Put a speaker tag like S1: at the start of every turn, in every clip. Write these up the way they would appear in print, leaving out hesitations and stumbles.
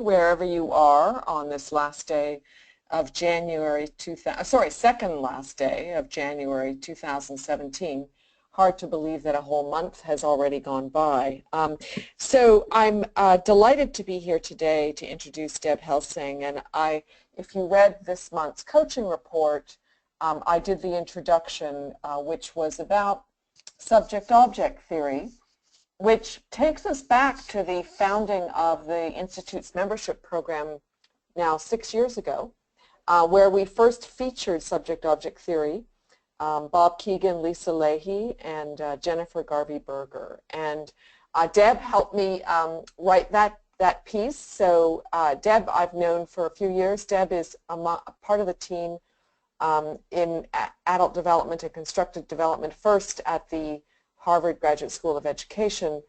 S1: wherever you are on this last day of January second last day of January 2017. Hard to believe that a whole month has already gone by. So I'm delighted to be here today to introduce Deb Helsing. And if you read this month's coaching report, I did the introduction, which was about subject-object theory, which takes us back to the founding of the Institute's membership program now 6 years ago, where we first featured subject-object theory. Bob Keegan, Lisa Leahy, and Jennifer Garvey-Berger. And Deb helped me write that piece. So Deb I've known for a few years. Deb is a part of the team in adult development and constructive development, first at the Harvard Graduate School of Education,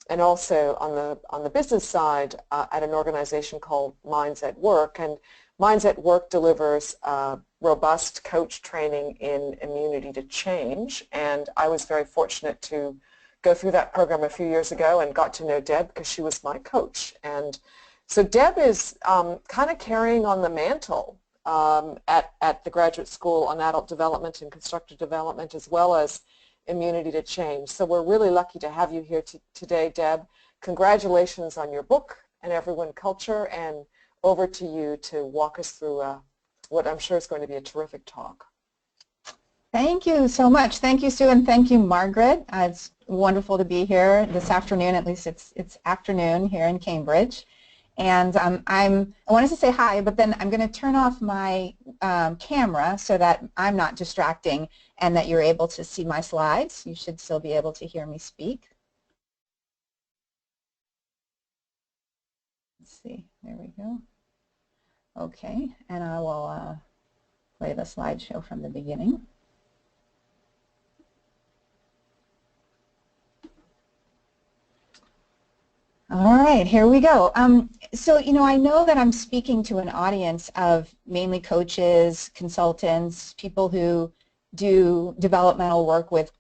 S1: and also on the business side at an organization called Minds at Work. And Minds at Work delivers robust coach training in immunity to change, and I was very fortunate to go through that program a few years ago and got to know Deb because she was my coach. And so Deb is kind of carrying on the mantle at the Graduate School on Adult Development and Constructive Development, as well as immunity to change. So we're really lucky to have you here today, Deb. Congratulations on your book and Everyone Culture, and over to you to walk us through what I'm sure is going to be a terrific talk.
S2: Thank you so much. Thank you, Sue, and thank you, Margaret. It's wonderful to be here this afternoon. At least it's afternoon here in Cambridge. And I wanted to say hi, but then I'm going to turn off my camera so that I'm not distracting and that you're able to see my slides. You should still be able to hear me speak. Let's see. There we go. Okay, and I will play the slideshow from the beginning. All right, here we go. So, I know that I'm speaking to an audience of mainly coaches, consultants, people who do developmental work with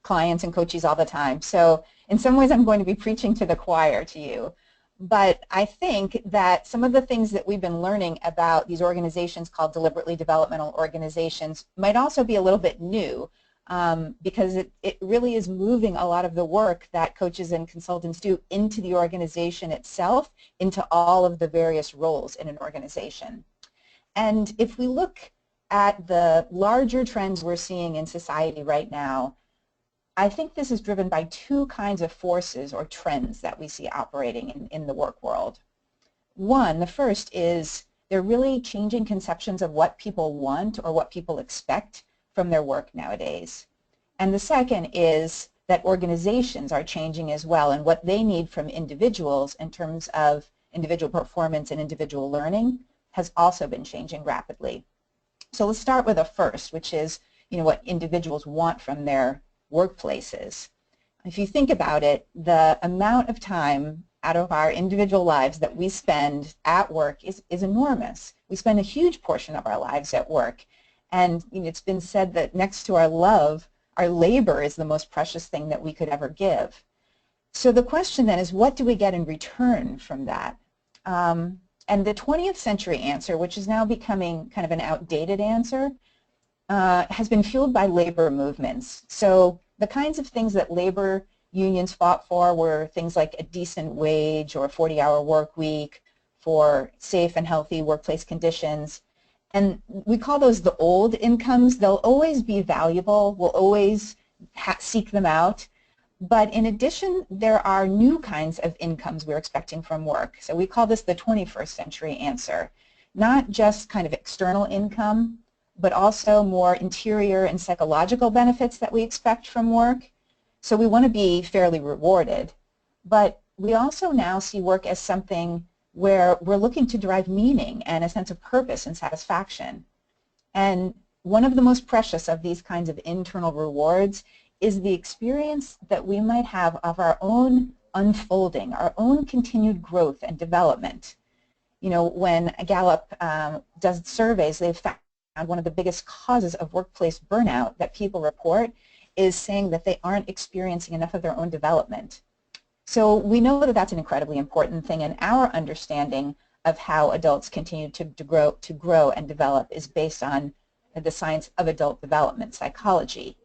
S2: clients and coaches all the time. So, in some ways, I'm going to be preaching to the choir to you. But I think that some of the things that we've been learning about these organizations called deliberately developmental organizations might also be a little bit new, because it really is moving a lot of the work that coaches and consultants do into the organization itself, into all of the various roles in an organization. And if we look at the larger trends we're seeing in society right now, I think this is driven by two kinds of forces or trends that we see operating in the work world. One, the first is they're really changing conceptions of what people want or what people expect from their work nowadays. And the second is that organizations are changing as well, and what they need from individuals in terms of individual performance and individual learning has also been changing rapidly. So let's start with the first, which is what individuals want from their workplaces. If you think about it, the amount of time out of our individual lives that we spend at work is enormous. We spend a huge portion of our lives at work. And it's been said that next to our love, our labor is the most precious thing that we could ever give. So the question then is, what do we get in return from that? And the 20th century answer, which is now becoming kind of an outdated answer, has been fueled by labor movements. So the kinds of things that labor unions fought for were things like a decent wage or a 40-hour work week, for safe and healthy workplace conditions. And we call those the old incomes. They'll always be valuable. We'll always seek them out. But in addition, there are new kinds of incomes we're expecting from work. So we call this the 21st century answer. Not just kind of external income, but also more interior and psychological benefits that we expect from work. So we want to be fairly rewarded. But we also now see work as something where we're looking to derive meaning and a sense of purpose and satisfaction. And one of the most precious of these kinds of internal rewards is the experience that we might have of our own unfolding, our own continued growth and development. When Gallup does surveys, they've found one of the biggest causes of workplace burnout that people report is saying that they aren't experiencing enough of their own development. So we know that that's an incredibly important thing in our understanding of how adults continue to grow and develop is based on the science of adult development psychology.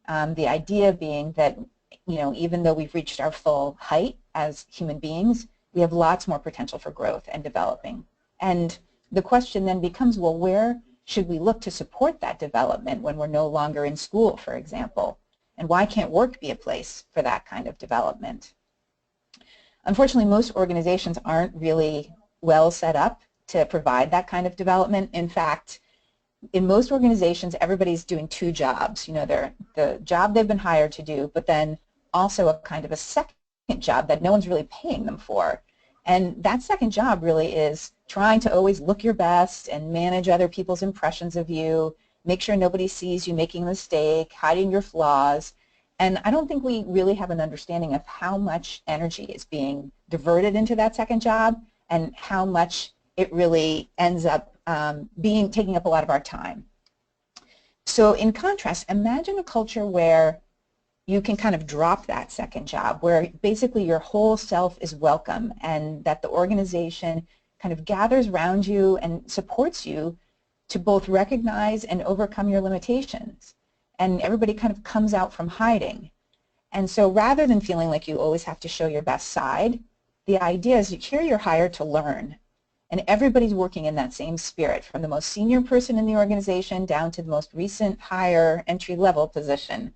S2: The idea being that, even though we've reached our full height as human beings, we have lots more potential for growth and developing. And the question then becomes, well, where should we look to support that development when we're no longer in school, for example? And why can't work be a place for that kind of development? Unfortunately, most organizations aren't really well set up to provide that kind of development. In fact, in most organizations, everybody's doing two jobs. They're the job they've been hired to do, but then also a kind of a second job that no one's really paying them for. And that second job really is trying to always look your best and manage other people's impressions of you, make sure nobody sees you making a mistake, hiding your flaws. And I don't think we really have an understanding of how much energy is being diverted into that second job and how much it really ends up taking up a lot of our time. So in contrast, imagine a culture where you can kind of drop that second job, where basically your whole self is welcome and that the organization kind of gathers around you and supports you to both recognize and overcome your limitations. And everybody kind of comes out from hiding. And so rather than feeling like you always have to show your best side, the idea is here you're hired to learn. And everybody's working in that same spirit, from the most senior person in the organization down to the most recent higher entry-level position.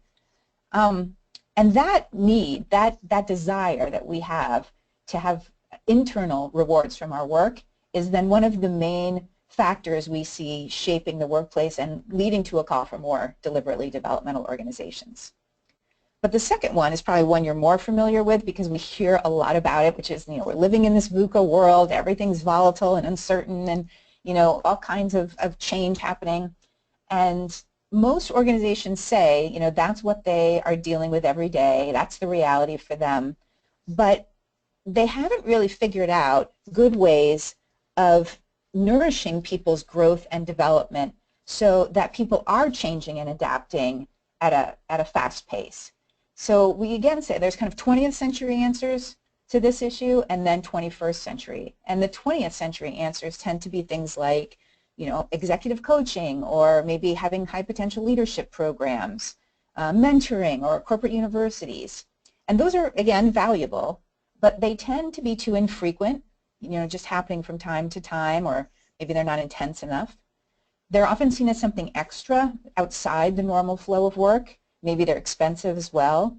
S2: And that need, that desire that we have to have internal rewards from our work is then one of the main factors we see shaping the workplace and leading to a call for more deliberately developmental organizations. But the second one is probably one you're more familiar with because we hear a lot about it, which is, we're living in this VUCA world, everything's volatile and uncertain and, all kinds of change happening. And most organizations say, that's what they are dealing with every day, that's the reality for them. But they haven't really figured out good ways of nourishing people's growth and development so that people are changing and adapting at a fast pace. So we again say there's kind of 20th century answers to this issue and then 21st century. And the 20th century answers tend to be things like, executive coaching or maybe having high potential leadership programs, mentoring or corporate universities. And those are, again, valuable, but they tend to be too infrequent, just happening from time to time, or maybe they're not intense enough. They're often seen as something extra outside the normal flow of work. Maybe they're expensive as well.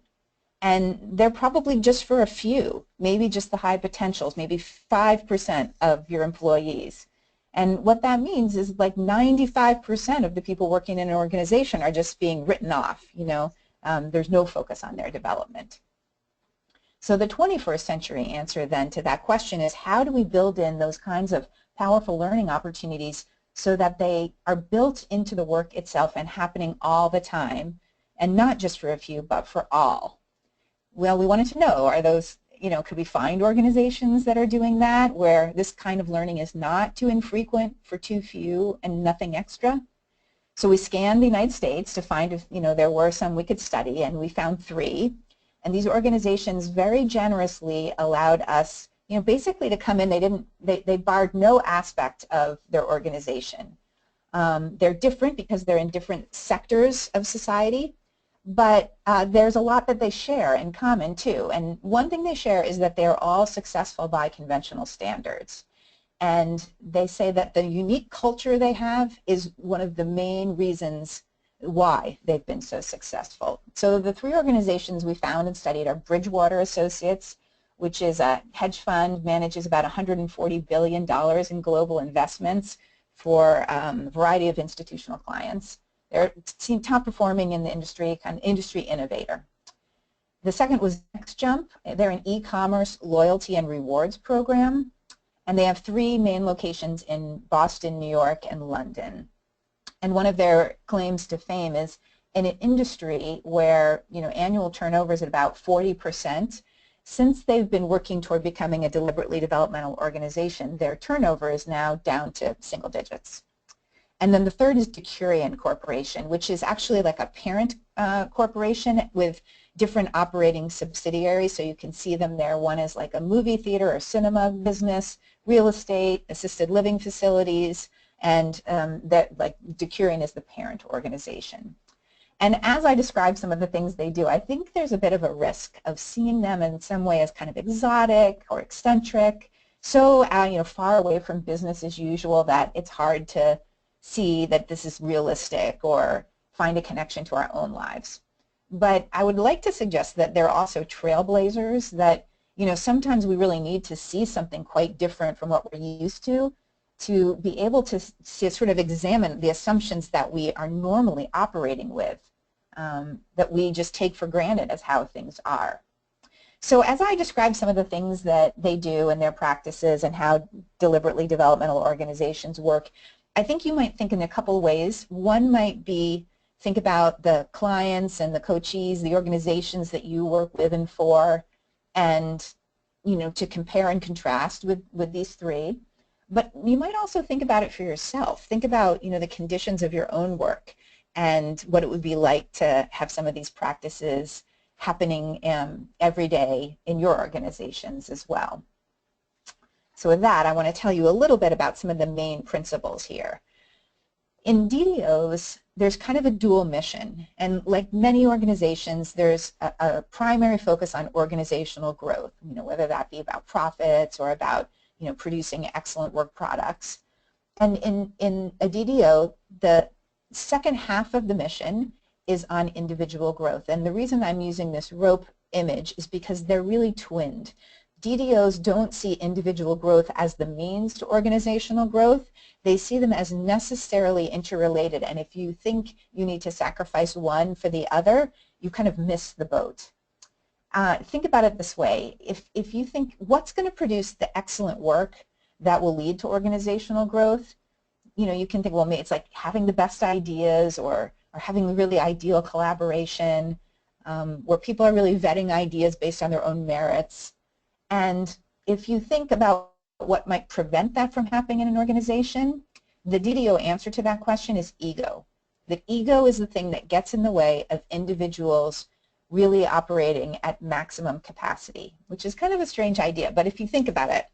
S2: And they're probably just for a few, maybe just the high potentials, maybe 5% of your employees. And what that means is like 95% of the people working in an organization are just being written off. There's no focus on their development. So the 21st century answer then to that question is, how do we build in those kinds of powerful learning opportunities so that they are built into the work itself and happening all the time, and not just for a few, but for all? Well, we wanted to know, are those, could we find organizations that are doing that, where this kind of learning is not too infrequent for too few and nothing extra? So we scanned the United States to find if, there were some we could study, and we found 3. And these organizations very generously allowed us, basically to come in. They barred no aspect of their organization. They're different because they're in different sectors of society, but there's a lot that they share in common too. And one thing they share is that they're all successful by conventional standards. And they say that the unique culture they have is one of the main reasons why they've been so successful. So the 3 organizations we found and studied are Bridgewater Associates, which is a hedge fund, manages about $140 billion in global investments for a variety of institutional clients. They're seen top performing in the industry, kind of industry innovator. The second was NextJump. They're an e-commerce loyalty and rewards program, and they have 3 main locations in Boston, New York, and London. And one of their claims to fame is, in an industry where annual turnover is at about 40%, since they've been working toward becoming a deliberately developmental organization, their turnover is now down to single digits. And then the third is Decurion Corporation, which is actually like a parent corporation with different operating subsidiaries, so you can see them there. One is like a movie theater or cinema business, real estate, assisted living facilities, and that like Decuring is the parent organization. And as I describe some of the things they do, I think there's a bit of a risk of seeing them in some way as kind of exotic or eccentric, so far away from business as usual that it's hard to see that this is realistic or find a connection to our own lives. But I would like to suggest that they're also trailblazers, that sometimes we really need to see something quite different from what we're used to be able to sort of examine the assumptions that we are normally operating with, that we just take for granted as how things are. So as I describe some of the things that they do and their practices and how deliberately developmental organizations work, I think you might think in a couple of ways. One might be think about the clients and the coachees, the organizations that you work with and for, and to compare and contrast with these three. But you might also think about it for yourself. Think about the conditions of your own work and what it would be like to have some of these practices happening every day in your organizations as well. So with that, I want to tell you a little bit about some of the main principles here. In DDOs, there's kind of a dual mission, and like many organizations, there's a primary focus on organizational growth, whether that be about profits or about producing excellent work products. And in a DDO, the second half of the mission is on individual growth. And the reason I'm using this rope image is because they're really twinned. DDOs don't see individual growth as the means to organizational growth. They see them as necessarily interrelated, and if you think you need to sacrifice one for the other, you kind of miss the boat. Think about it this way. If you think what's going to produce the excellent work that will lead to organizational growth, you can think, well, maybe it's like having the best ideas or having the really ideal collaboration where people are really vetting ideas based on their own merits. And if you think about what might prevent that from happening in an organization, the DDO answer to that question is ego. The ego is the thing that gets in the way of individuals really operating at maximum capacity, which is kind of a strange idea. But if you think about it,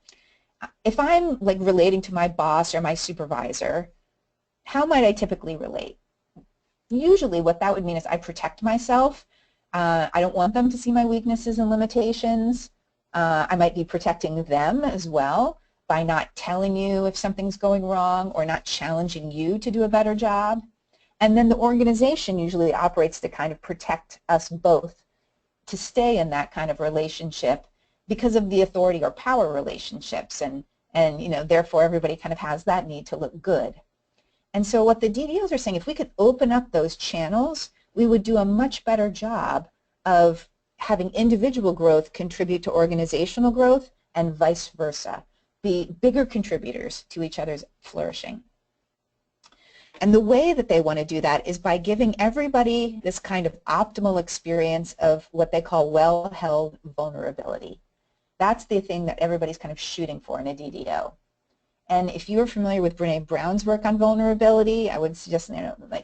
S2: if I'm like relating to my boss or my supervisor, how might I typically relate? Usually what that would mean is I protect myself. I don't want them to see my weaknesses and limitations. I might be protecting them as well by not telling you if something's going wrong or not challenging you to do a better job. And then the organization usually operates to kind of protect us both, to stay in that kind of relationship because of the authority or power relationships, and therefore everybody kind of has that need to look good. And so what the DDOs are saying, if we could open up those channels, we would do a much better job of having individual growth contribute to organizational growth and vice versa, be bigger contributors to each other's flourishing. And the way that they want to do that is by giving everybody this kind of optimal experience of what they call well-held vulnerability. That's the thing that everybody's kind of shooting for in a DDO. And if you're familiar with Brene Brown's work on vulnerability, I would suggest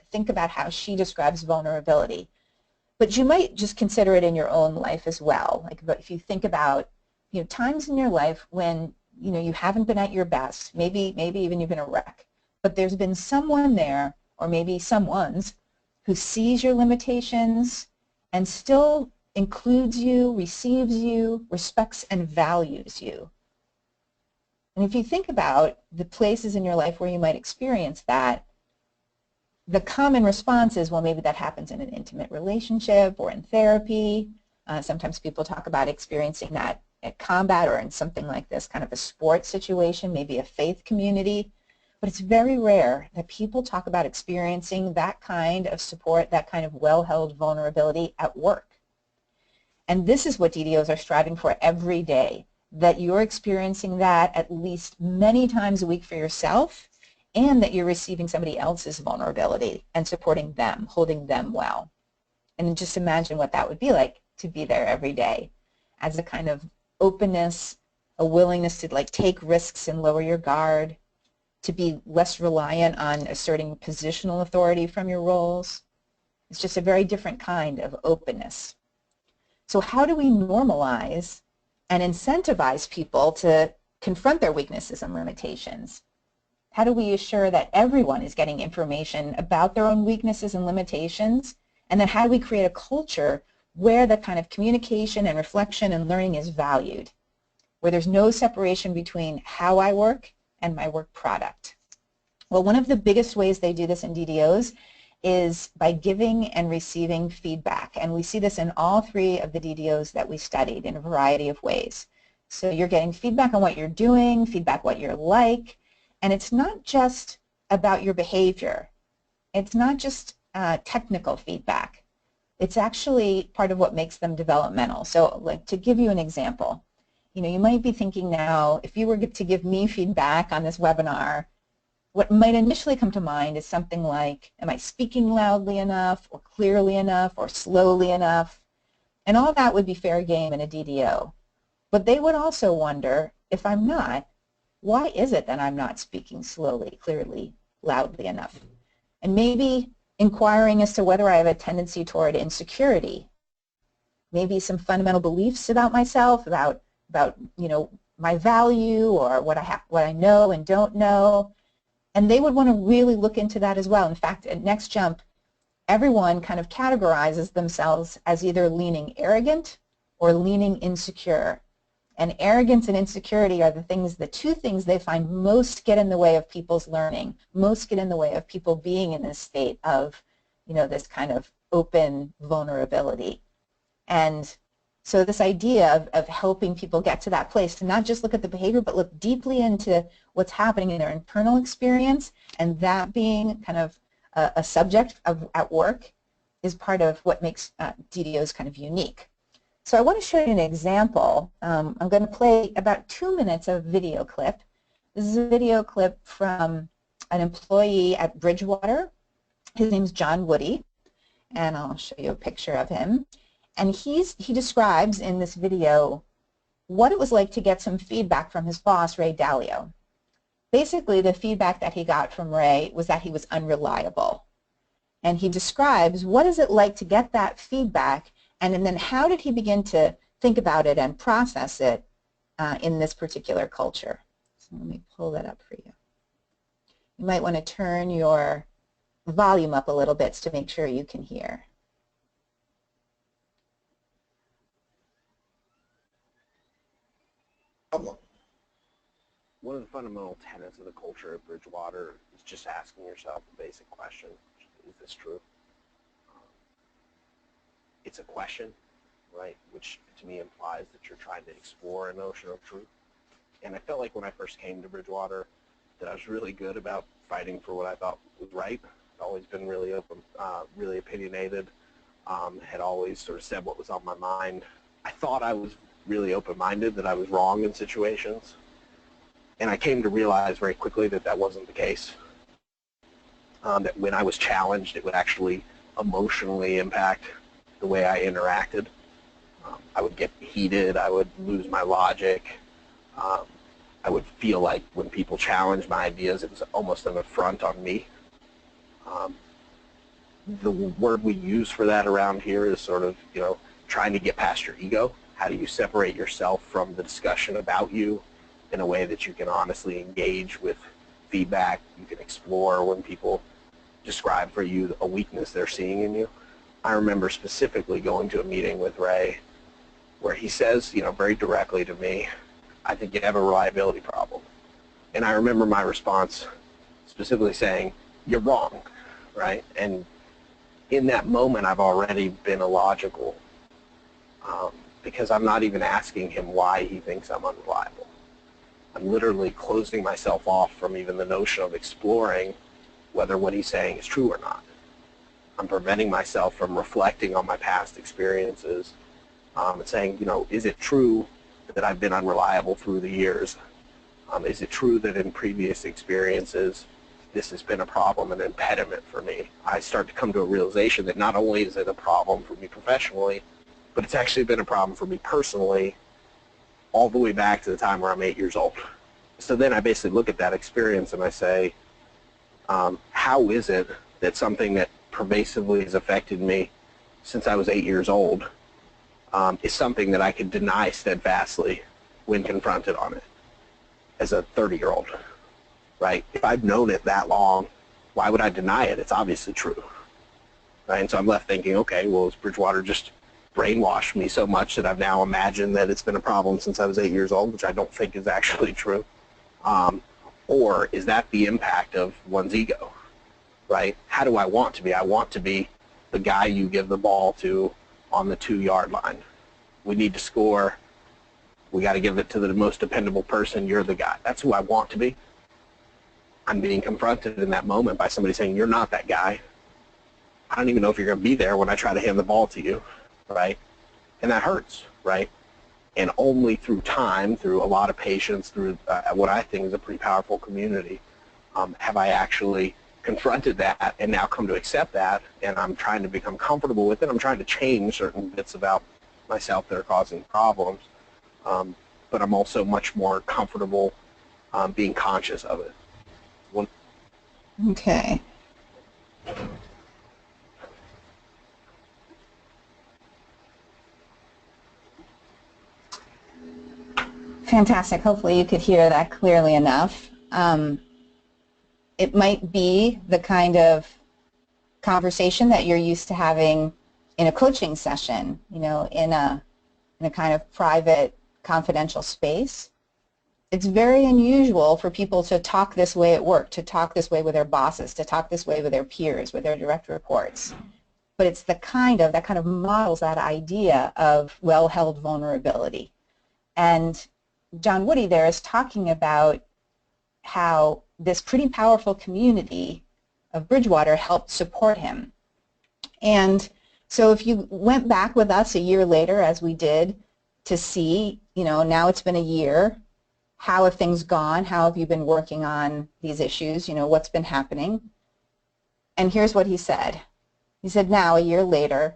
S2: think about how she describes vulnerability. But you might just consider it in your own life as well. Like if you think about times in your life when you haven't been at your best, maybe even you've been a wreck, but there's been someone there, or maybe someone's, who sees your limitations and still includes you, receives you, respects and values you. And if you think about the places in your life where you might experience that, the common response is, well, maybe that happens in an intimate relationship or in therapy. Sometimes people talk about experiencing that at combat or in something like this, kind of a sports situation, maybe a faith community. But it's very rare that people talk about experiencing that kind of support, that kind of well-held vulnerability at work. And this is what DDOs are striving for every day, that you're experiencing that at least many times a week for yourself, and that you're receiving somebody else's vulnerability and supporting them, holding them well. And just imagine what that would be like to be there every day as a kind of openness, a willingness to take risks and lower your guard, to be less reliant on asserting positional authority from your roles. It's just a very different kind of openness. So how do we normalize and incentivize people to confront their weaknesses and limitations? How do we assure that everyone is getting information about their own weaknesses and limitations? And then how do we create a culture where the kind of communication and reflection and learning is valued, where there's no separation between how I work and my work product? Well, one of the biggest ways they do this in DDOs is by giving and receiving feedback. And we see this in all 3 of the DDOs that we studied in a variety of ways. So you're getting feedback on what you're doing, feedback what you're like, and it's not just about your behavior. It's not just technical feedback. It's actually part of what makes them developmental. So like, to give you an example, you might be thinking now, if you were to give me feedback on this webinar, what might initially come to mind is something like, am I speaking loudly enough or clearly enough or slowly enough? And all that would be fair game in a DDO. But they would also wonder, if I'm not, why is it that I'm not speaking slowly, clearly, loudly enough? And maybe inquiring as to whether I have a tendency toward insecurity, maybe some fundamental beliefs about myself, about my value or what I know and don't know. And they would want to really look into that as well. In fact, at Next Jump, everyone kind of categorizes themselves as either leaning arrogant or leaning insecure. And arrogance and insecurity are the 2 things they find most get in the way of people's learning, most get in the way of people being in this state of, this kind of open vulnerability. And so this idea of helping people get to that place, to not just look at the behavior, but look deeply into what's happening in their internal experience, and that being kind of a subject at work, is part of what makes DDOs kind of unique. So I want to show you an example. I'm going to play about 2 minutes of video clip. This is a video clip from an employee at Bridgewater. His name's John Woody, and I'll show you a picture of him. And he describes in this video what it was like to get some feedback from his boss, Ray Dalio. Basically, the feedback that he got from Ray was that he was unreliable. And he describes what is it like to get that feedback, and then how did he begin to think about it and process it in this particular culture. So let me pull that up for you. You might want to turn your volume up a little bit to make sure you can hear.
S3: One of the fundamental tenets of the culture at Bridgewater is just asking yourself the basic question, is this true? It's a question, right, which to me implies that you're trying to explore a notion of truth. And I felt like when I first came to Bridgewater that I was really good about fighting for what I thought was right. I'd always been really open, really opinionated, had always sort of said what was on my mind. I thought I was really open-minded, that I was wrong in situations. And I came to realize very quickly that that wasn't the case. That when I was challenged, it would actually emotionally impact the way I interacted. I would get heated, I would lose my logic. I would feel like when people challenged my ideas, it was almost an affront on me. The word we use for that around here is sort of, trying to get past your ego. How do you separate yourself from the discussion about you in a way that you can honestly engage with feedback, you can explore when people describe for you a weakness they're seeing in you. I remember specifically going to a meeting with Ray where he says, very directly to me, I think you have a reliability problem. And I remember my response specifically saying, you're wrong, right? And in that moment, I've already been illogical because I'm not even asking him why he thinks I'm unreliable. I'm literally closing myself off from even the notion of exploring whether what he's saying is true or not. I'm preventing myself from reflecting on my past experiences and saying, is it true that I've been unreliable through the years? Is it true that in previous experiences this has been a problem, an impediment for me? I start to come to a realization that not only is it a problem for me professionally, but it's actually been a problem for me personally all the way back to the time where I'm 8 years old. So then I basically look at that experience and I say, how is it that something that pervasively has affected me since I was 8 years old is something that I could deny steadfastly when confronted on it as a 30-year-old, right? If I've known it that long, why would I deny it? It's obviously true, right? And so I'm left thinking, okay, well, has Bridgewater just brainwashed me so much that I've now imagined that it's been a problem since I was 8 years old, which I don't think is actually true? Or is that the impact of one's ego, right? How do I want to be? I want to be the guy you give the ball to on the 2-yard line. We need to score. We got to give it to the most dependable person. You're the guy. That's who I want to be. I'm being confronted in that moment by somebody saying, you're not that guy. I don't even know if you're going to be there when I try to hand the ball to you, right? And that hurts, right? And only through time, through a lot of patience, through what I think is a pretty powerful community, have I actually confronted that and now come to accept that, and I'm trying to become comfortable with it. I'm trying to change certain bits about myself that are causing problems, but I'm also much more comfortable being conscious of it.
S2: Okay. Fantastic. Hopefully you could hear that clearly enough. It might be the kind of conversation that you're used to having in a coaching session, you know, in a kind of private, confidential space. It's very unusual for people to talk this way at work, to talk this way with their bosses, to talk this way with their peers, with their direct reports. But it's that kind of models that idea of well-held vulnerability. And John Woody there is talking about how this pretty powerful community of Bridgewater helped support him. And so if you went back with us a year later, as we did, to see, you know, now it's been a year, how have things gone? How have you been working on these issues? You know, what's been happening? And here's what he said. He said, now, a year later,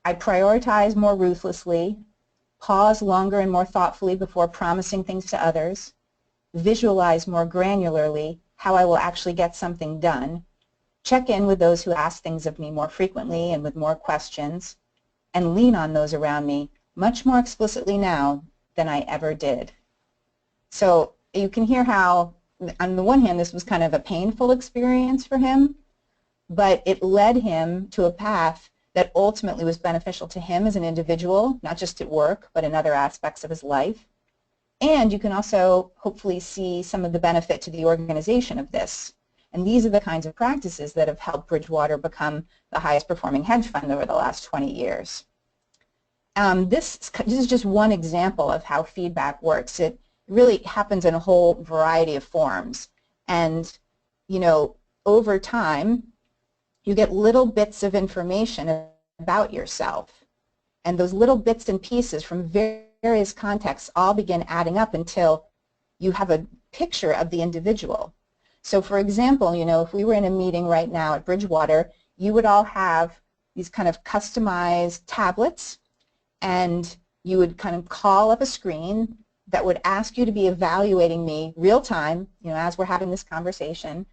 S2: I prioritize more ruthlessly, pause longer and more thoughtfully before promising things to others, visualize more granularly how I will actually get something done, check in with those who ask things of me more frequently and with more questions, and lean on those around me much more explicitly now than I ever did. So you can hear how, on the one hand, this was kind of a painful experience for him, but it led him to a path that ultimately was beneficial to him as an individual, not just at work, but in other aspects of his life. And you can also hopefully see some of the benefit to the organization of this. And these are the kinds of practices that have helped Bridgewater become the highest performing hedge fund over the last 20 years. This is just one example of how feedback works. It really happens in a whole variety of forms. And, you know, over time, you get little bits of information about yourself. And those little bits and pieces from various contexts all begin adding up until you have a picture of the individual. So for example, you know, if we were in a meeting right now at Bridgewater, you would all have these kind of customized tablets, and you would kind of call up a screen that would ask you to be evaluating me real time, you know, as we're having this conversation,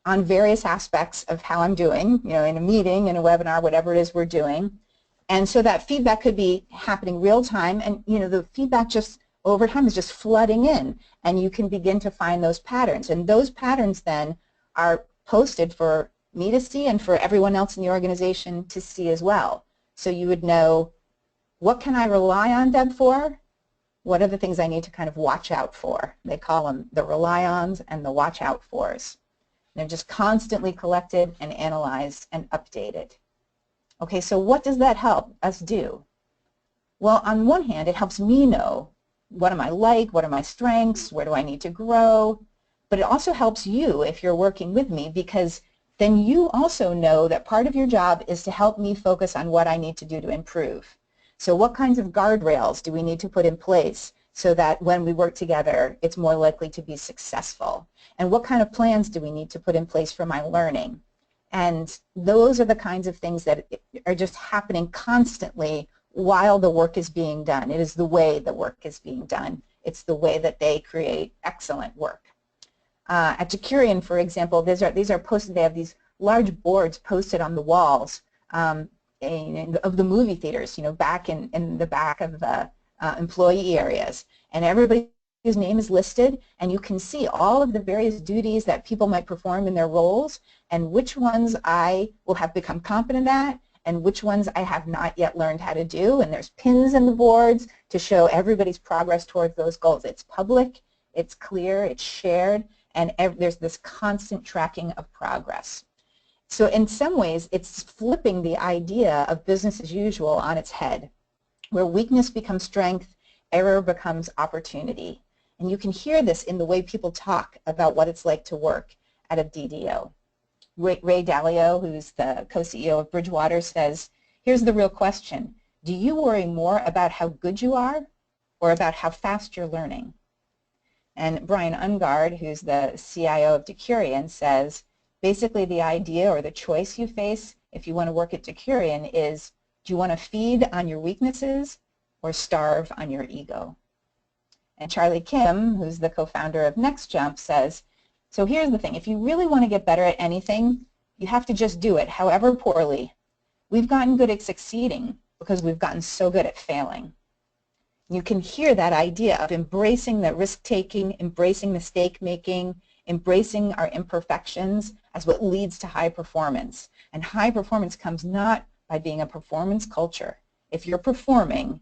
S2: on various aspects of how I'm doing, you know, in a meeting, in a webinar, whatever it is we're doing. And so that feedback could be happening real time, and, you know, the feedback just over time is just flooding in, and you can begin to find those patterns. And those patterns then are posted for me to see and for everyone else in the organization to see as well. So you would know, what can I rely on Deb for? What are the things I need to kind of watch out for? They call them the rely-ons and the watch-out fors. They're just constantly collected and analyzed and updated. Okay, so what does that help us do? Well, on one hand, it helps me know what am I like, what are my strengths, where do I need to grow, but it also helps you if you're working with me, because then you also know that part of your job is to help me focus on what I need to do to improve. So what kinds of guardrails do we need to put in place so that when we work together, it's more likely to be successful? And what kind of plans do we need to put in place for my learning? And those are the kinds of things that are just happening constantly while the work is being done. It is the way the work is being done. It's the way that they create excellent work. At Jacurian, for example, these are posted. They have these large boards posted on the walls of the movie theaters, back in the back of the employee areas, and everybody's name is listed, and you can see all of the various duties that people might perform in their roles, and which ones I will have become competent at, and which ones I have not yet learned how to do, and there's pins in the boards to show everybody's progress towards those goals. It's public, it's clear, it's shared, and there's this constant tracking of progress. So in some ways, it's flipping the idea of business as usual on its head, where weakness becomes strength, error becomes opportunity. And you can hear this in the way people talk about what it's like to work at a DDO. Ray Dalio, who's the co-CEO of Bridgewater, says, here's the real question. Do you worry more about how good you are or about how fast you're learning? And Brian Ungard, who's the CIO of Decurion, says, basically the idea or the choice you face if you want to work at Decurion is, do you want to feed on your weaknesses or starve on your ego? And Charlie Kim, who's the co-founder of NextJump, says, so here's the thing, if you really want to get better at anything, you have to just do it, however poorly. We've gotten good at succeeding because we've gotten so good at failing. You can hear that idea of embracing the risk-taking, embracing mistake-making, embracing our imperfections as what leads to high performance. And high performance comes not by being a performance culture. If you're performing,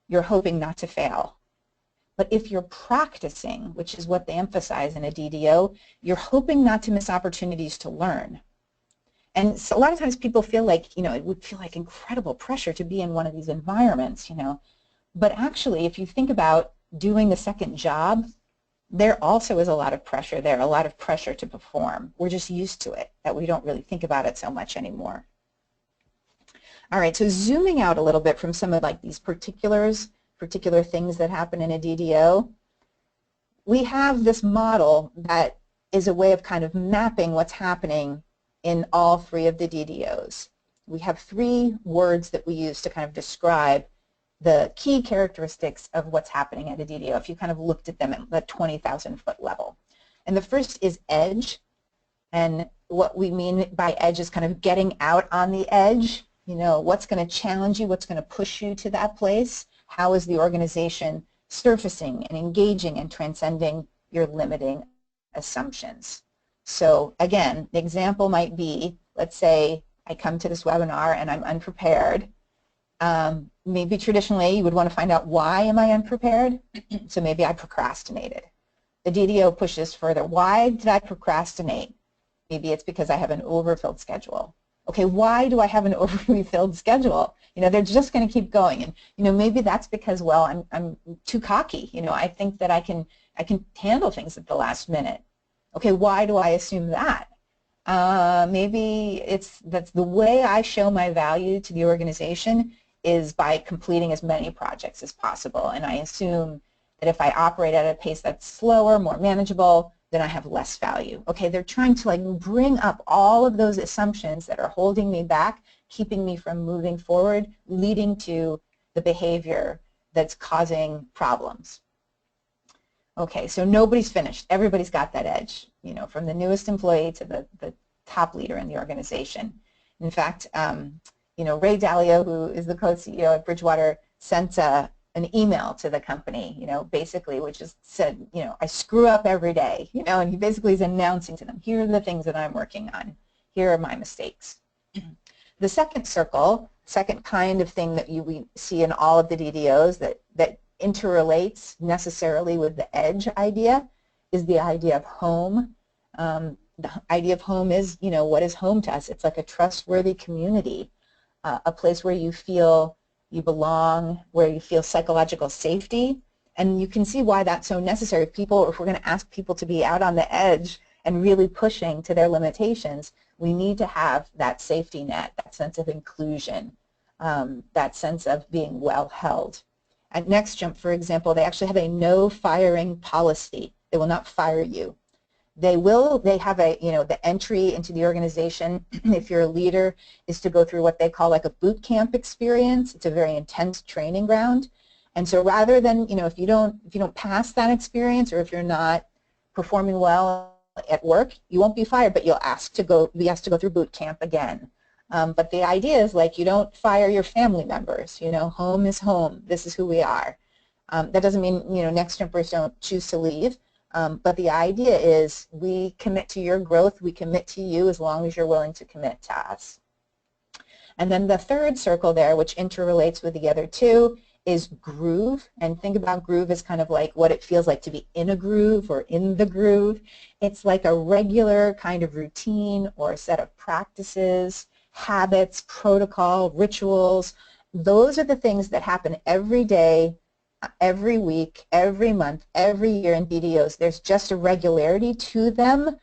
S2: you're hoping not to fail. But if you're practicing, which is what they emphasize in a DDO, you're hoping not to miss opportunities to learn. And so a lot of times people feel like, it would feel like incredible pressure to be in one of these environments, But actually, if you think about doing the second job, there also is a lot of pressure there, a lot of pressure to perform. We're just used to it, that we don't really think about it so much anymore. All right, so zooming out a little bit from some of these particular things that happen in a DDO, we have this model that is a way of kind of mapping what's happening in all three of the DDOs. We have 3 words that we use to kind of describe the key characteristics of what's happening at a DDO if you kind of looked at them at the 20,000-foot level. And the first is edge, and what we mean by edge is kind of getting out on the edge, what's going to challenge you, what's going to push you to that place. How is the organization surfacing and engaging and transcending your limiting assumptions? So again, the example might be, let's say I come to this webinar and I'm unprepared. Maybe traditionally you would want to find out, why am I unprepared? So maybe I procrastinated. The DDO pushes further. Why did I procrastinate? Maybe it's because I have an overfilled schedule. Okay, why do I have an overfilled schedule? They're just going to keep going, and maybe that's because, well, I'm too cocky. I think that I can handle things at the last minute. Okay, why do I assume that? Maybe that's the way I show my value to the organization is by completing as many projects as possible, and I assume that if I operate at a pace that's slower, more manageable, then I have less value. Okay, they're trying to bring up all of those assumptions that are holding me back, keeping me from moving forward, leading to the behavior that's causing problems. Okay, so nobody's finished. Everybody's got that edge, from the newest employee to the top leader in the organization. In fact, Ray Dalio, who is the co-CEO at Bridgewater, sent an email to the company, basically, which just said, I screw up every day, and he basically is announcing to them, here are the things that I'm working on. Here are my mistakes. The second circle, second kind of thing that we see in all of the DDOs that interrelates necessarily with the edge idea is the idea of home. The idea of home is, what is home to us? It's like a trustworthy community, a place where you feel you belong, where you feel psychological safety, and you can see why that's so necessary. If we're going to ask people to be out on the edge and really pushing to their limitations, we need to have that safety net, that sense of inclusion, that sense of being well held. At NextJump, for example, they actually have a no firing policy. They will not fire you. They have the entry into the organization, if you're a leader, is to go through what they call a boot camp experience. It's a very intense training ground. And so rather than, if you don't pass that experience, or if you're not performing well at work, you won't be fired, but you'll be asked to go through boot camp again. But the idea is like you don't fire your family members. You know, home is home. This is who we are. That doesn't mean, you know, next jumpers don't choose to leave. But the idea is we commit to your growth. We commit to you as long as you're willing to commit to us. And then the third circle there, which interrelates with the other two, is groove. And think about groove as kind of like what it feels like to be in a groove or in the groove. It's like a regular kind of routine or a set of practices, habits, protocol, rituals. Those are the things that happen every day, every week, every month, every year in DDOs. There's just a regularity to them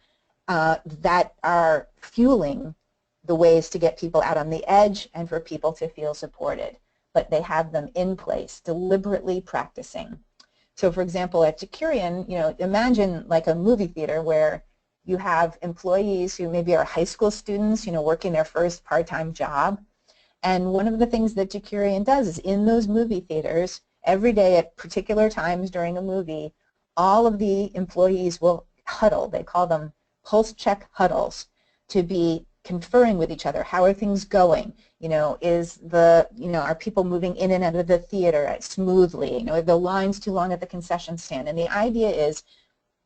S2: that are fueling the ways to get people out on the edge and for people to feel supported. But they have them in place, deliberately practicing. So for example, at Decurion, you know, imagine like a movie theater where you have employees who maybe are high school students, you know, working their first part-time job. And one of the things that Decurion does is in those movie theaters, every day at particular times during a movie, all of the employees will huddle. They call them pulse check huddles to be conferring with each other. How are things going? You know, are people moving in and out of the theater smoothly? You know, are the lines too long at the concession stand? And the idea is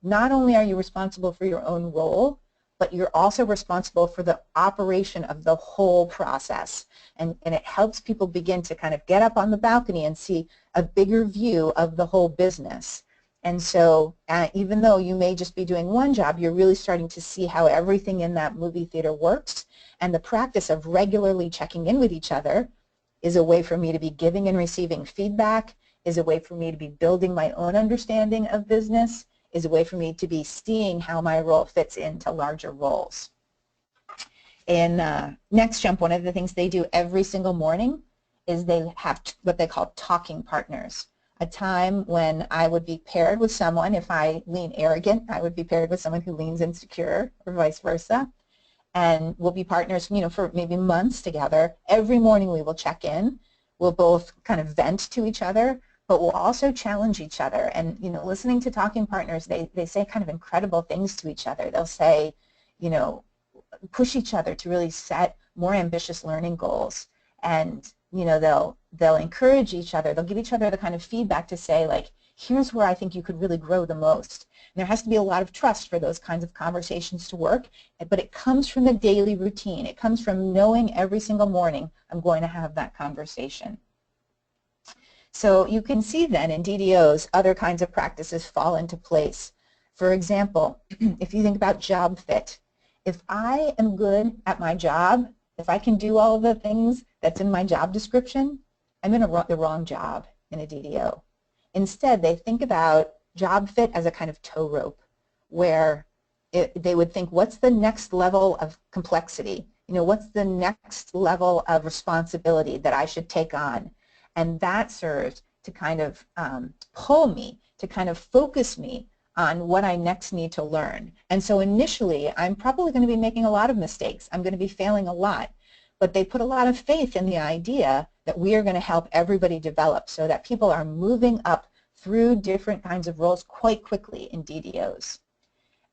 S2: not only are you responsible for your own role, but you're also responsible for the operation of the whole process. And it helps people begin to kind of get up on the balcony and see a bigger view of the whole business. And so even though you may just be doing one job, you're really starting to see how everything in that movie theater works. And the practice of regularly checking in with each other is a way for me to be giving and receiving feedback, is a way for me to be building my own understanding of business, is a way for me to be seeing how my role fits into larger roles. In Next Jump, one of the things they do every single morning is they have what they call talking partners. A time when I would be paired with someone, if I lean arrogant, I would be paired with someone who leans insecure, or vice versa. And we'll be partners, you know, for maybe months together. Every morning we will check in. We'll both kind of vent to each other, but we'll also challenge each other. And, you know, listening to talking partners, they say kind of incredible things to each other. They'll say, you know, push each other to really set more ambitious learning goals. And, you know, they'll encourage each other. They'll give each other the kind of feedback to say, like, here's where I think you could really grow the most. And there has to be a lot of trust for those kinds of conversations to work, but it comes from the daily routine. It comes from knowing every single morning I'm going to have that conversation. So you can see then in DDOs, other kinds of practices fall into place. For example, if you think about job fit, if I am good at my job, if I can do all of the things that's in my job description, I'm in the wrong job in a DDO. Instead, they think about job fit as a kind of tow rope where they would think, what's the next level of complexity? You know, what's the next level of responsibility that I should take on? And that serves to kind of pull me, to kind of focus me on what I next need to learn. And so initially, I'm probably going to be making a lot of mistakes. I'm going to be failing a lot. But they put a lot of faith in the idea that we are going to help everybody develop so that people are moving up through different kinds of roles quite quickly in DDOs.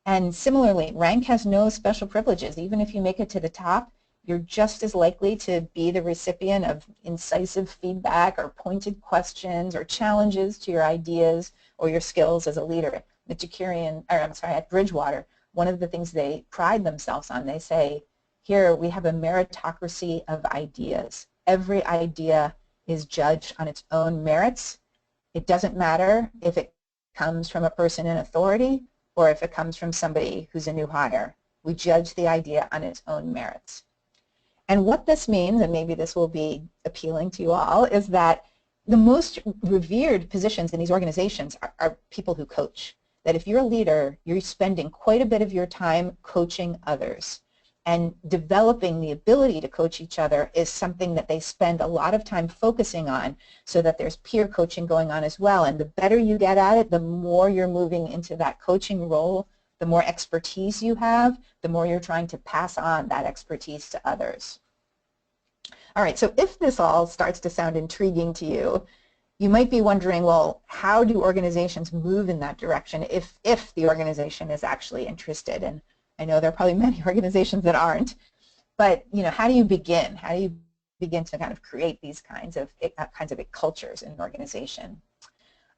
S2: And similarly, rank has no special privileges. Even if you make it to the top, you're just as likely to be the recipient of incisive feedback or pointed questions or challenges to your ideas or your skills as a leader. At Bridgewater, one of the things they pride themselves on, they say, here we have a meritocracy of ideas. Every idea is judged on its own merits. It doesn't matter if it comes from a person in authority or if it comes from somebody who's a new hire. We judge the idea on its own merits. And what this means, and maybe this will be appealing to you all, is that the most revered positions in these organizations are people who coach. That if you're a leader, you're spending quite a bit of your time coaching others. And developing the ability to coach each other is something that they spend a lot of time focusing on so that there's peer coaching going on as well. And the better you get at it, the more you're moving into that coaching role, the more expertise you have, the more you're trying to pass on that expertise to others. All right, so if this all starts to sound intriguing to you, you might be wondering, well, how do organizations move in that direction if the organization is actually interested? And I know there are probably many organizations that aren't. But how do you begin? How do you begin to kind of create these kinds of cultures in an organization?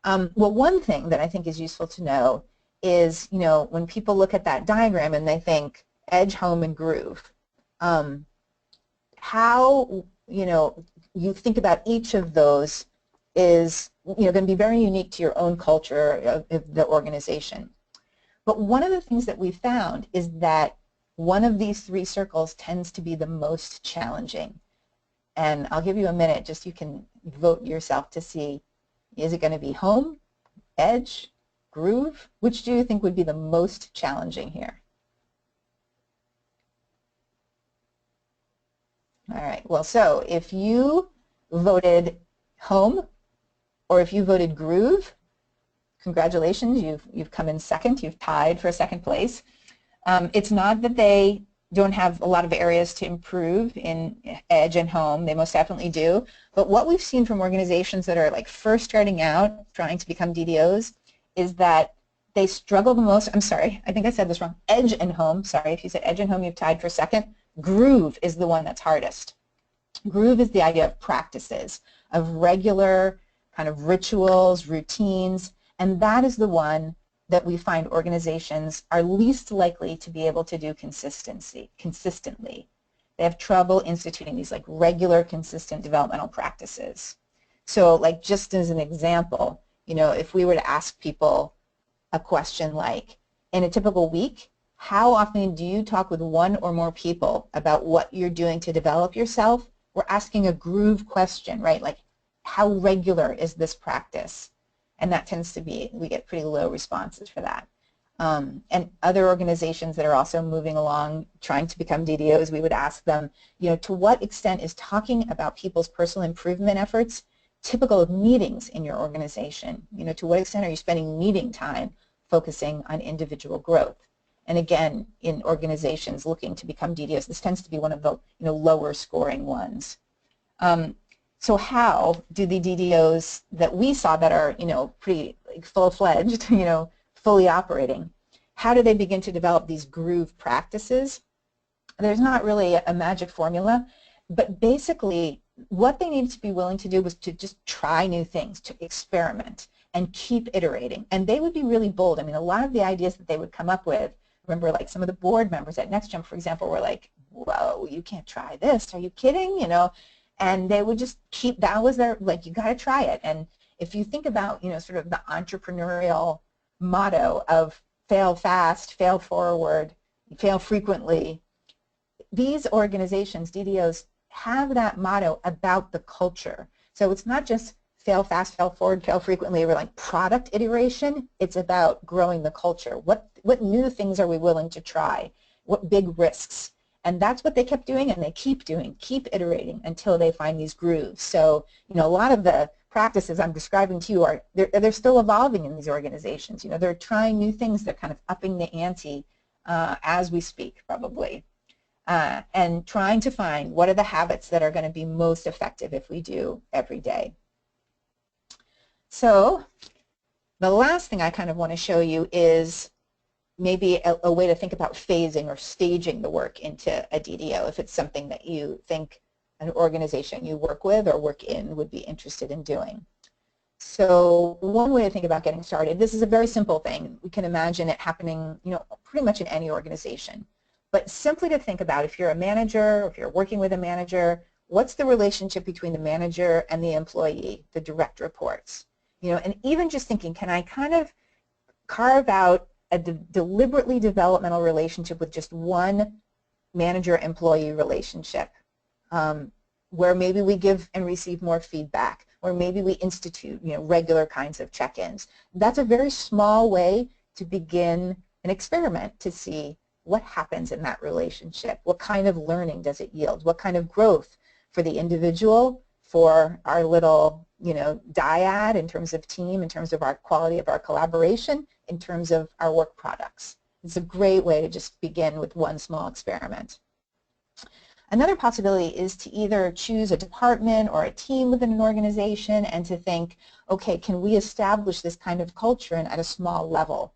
S2: Well, one thing that I think is useful to know is, when people look at that diagram and they think edge, home, and groove, how you think about each of those is going to be very unique to your own culture of the organization. But one of the things that we found is that one of these three circles tends to be the most challenging. And I'll give you a minute, just you can vote yourself to see, is it going to be home, edge, groove? Which do you think would be the most challenging here? All right, well, so if you voted home or if you voted groove, congratulations, you've come in second, you've tied for second place. It's not that they don't have a lot of areas to improve in edge and home, they most definitely do, but what we've seen from organizations that are like first starting out trying to become DDOs is that they struggle the most. I'm sorry, I think I said this wrong. Edge and home, sorry, if you said edge and home, you've tied for second. Groove is the one that's hardest. Groove is the idea of practices, of regular kind of rituals, routines, and that is the one that we find organizations are least likely to be able to do consistently. They have trouble instituting these like regular, consistent developmental practices. So like just as an example, if we were to ask people a question like, in a typical week, how often do you talk with one or more people about what you're doing to develop yourself? We're asking a groove question, right? Like, how regular is this practice? And that tends to be, we get pretty low responses for that. And other organizations that are also moving along, trying to become DDOs, we would ask them, to what extent is talking about people's personal improvement efforts typical of meetings in your organization? To what extent are you spending meeting time focusing on individual growth? And again, in organizations looking to become DDOs, this tends to be one of the lower scoring ones. So how do the DDOs that we saw that are pretty full-fledged, fully operating, how do they begin to develop these groove practices? There's not really a magic formula, but basically what they needed to be willing to do was to just try new things, to experiment and keep iterating. And they would be really bold. I mean, a lot of the ideas that they would come up with, remember, like some of the board members at NextGen, for example, were like, whoa, you can't try this. Are you kidding? And they would just keep, that was their, like, you got to try it. And if you think about, sort of the entrepreneurial motto of fail fast, fail forward, fail frequently, these organizations, DDOs, have that motto about the culture. So it's not just fail fast, fail forward, fail frequently, or like product iteration. It's about growing the culture. What new things are we willing to try? What big risks? And that's what they kept doing, and they keep doing, keep iterating until they find these grooves. So, a lot of the practices I'm describing to you are, they're still evolving in these organizations. They're trying new things. They're kind of upping the ante as we speak, probably, and trying to find what are the habits that are going to be most effective if we do every day. So the last thing I kind of want to show you is maybe a way to think about phasing or staging the work into a DDO if it's something that you think an organization you work with or work in would be interested in doing. So one way to think about getting started, this is a very simple thing. We can imagine it happening, pretty much in any organization. But simply to think about, if you're a manager, or if you're working with a manager, what's the relationship between the manager and the employee, the direct reports? And even just thinking, can I kind of carve out a deliberately developmental relationship with just one manager-employee relationship, where maybe we give and receive more feedback, or maybe we institute regular kinds of check-ins. That's a very small way to begin an experiment to see what happens in that relationship. What kind of learning does it yield? What kind of growth for the individual, for our little dyad in terms of team, in terms of our quality of our collaboration, in terms of our work products. It's a great way to just begin with one small experiment. Another possibility is to either choose a department or a team within an organization and to think, okay, can we establish this kind of culture and at a small level?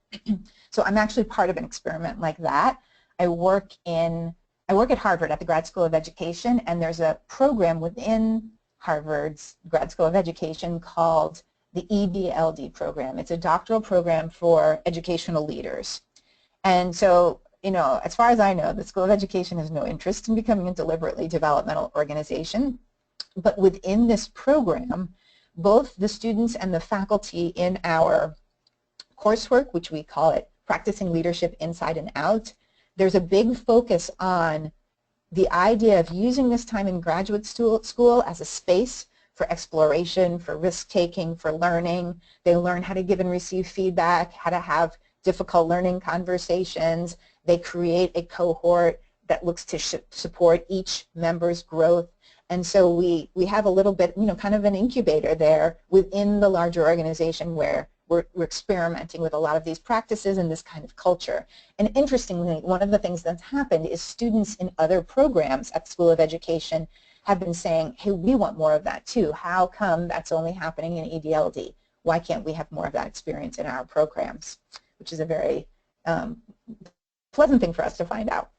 S2: So I'm actually part of an experiment like that. I work in I work at Harvard at the Grad School of Education, and there's a program within Harvard's Grad School of Education called the EDLD program. It's a doctoral program for educational leaders. And so, you know, as far as I know, the School of Education has no interest in becoming a deliberately developmental organization. But within this program, both the students and the faculty in our coursework, which we call it Practicing Leadership Inside and Out, there's a big focus on the idea of using this time in graduate school as a space for exploration, for risk-taking, for learning. They learn how to give and receive feedback, how to have difficult learning conversations. They create a cohort that looks to support each member's growth. And so we have a little bit, you know, kind of an incubator there within the larger organization where we're experimenting with a lot of these practices and this kind of culture. And interestingly, one of the things that's happened is students in other programs at the School of Education have been saying, hey, we want more of that too. How come that's only happening in EDLD? Why can't we have more of that experience in our programs? Which is a very pleasant thing for us to find out.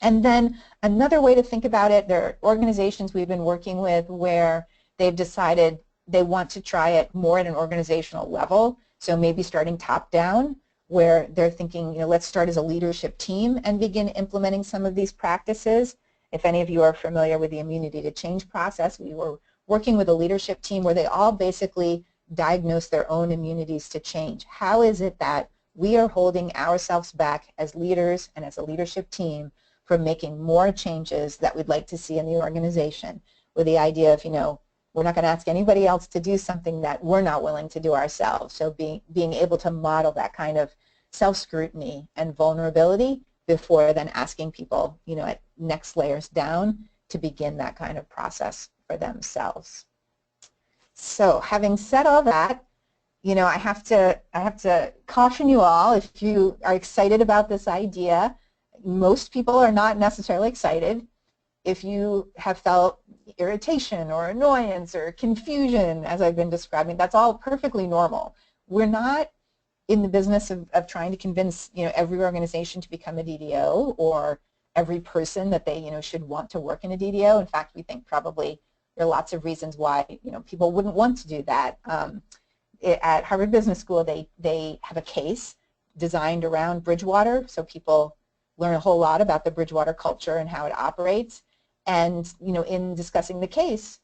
S2: And then another way to think about it, there are organizations we've been working with where they've decided they want to try it more at an organizational level, so maybe starting top down, where they're thinking, you know, let's start as a leadership team and begin implementing some of these practices. If any of you are familiar with the immunity to change process, we were working with a leadership team where they all basically diagnosed their own immunities to change. How is it that we are holding ourselves back as leaders and as a leadership team from making more changes that we'd like to see in the organization, with the idea of, you know, we're not going to ask anybody else to do something that we're not willing to do ourselves. So being able to model that kind of self-scrutiny and vulnerability before then asking people, you know, at next layers down to begin that kind of process for themselves. So having said all that, you know, I have to caution you all, if you are excited about this idea, most people are not necessarily excited. If you have felt irritation or annoyance or confusion, as I've been describing, that's all perfectly normal. We're not in the business of trying to convince, you know, every organization to become a DDO, or every person that they, you know, should want to work in a DDO. In fact, we think probably there are lots of reasons why, you know, people wouldn't want to do that. At Harvard Business School, they have a case designed around Bridgewater, so people learn a whole lot about the Bridgewater culture and how it operates. And, you know, in discussing the case,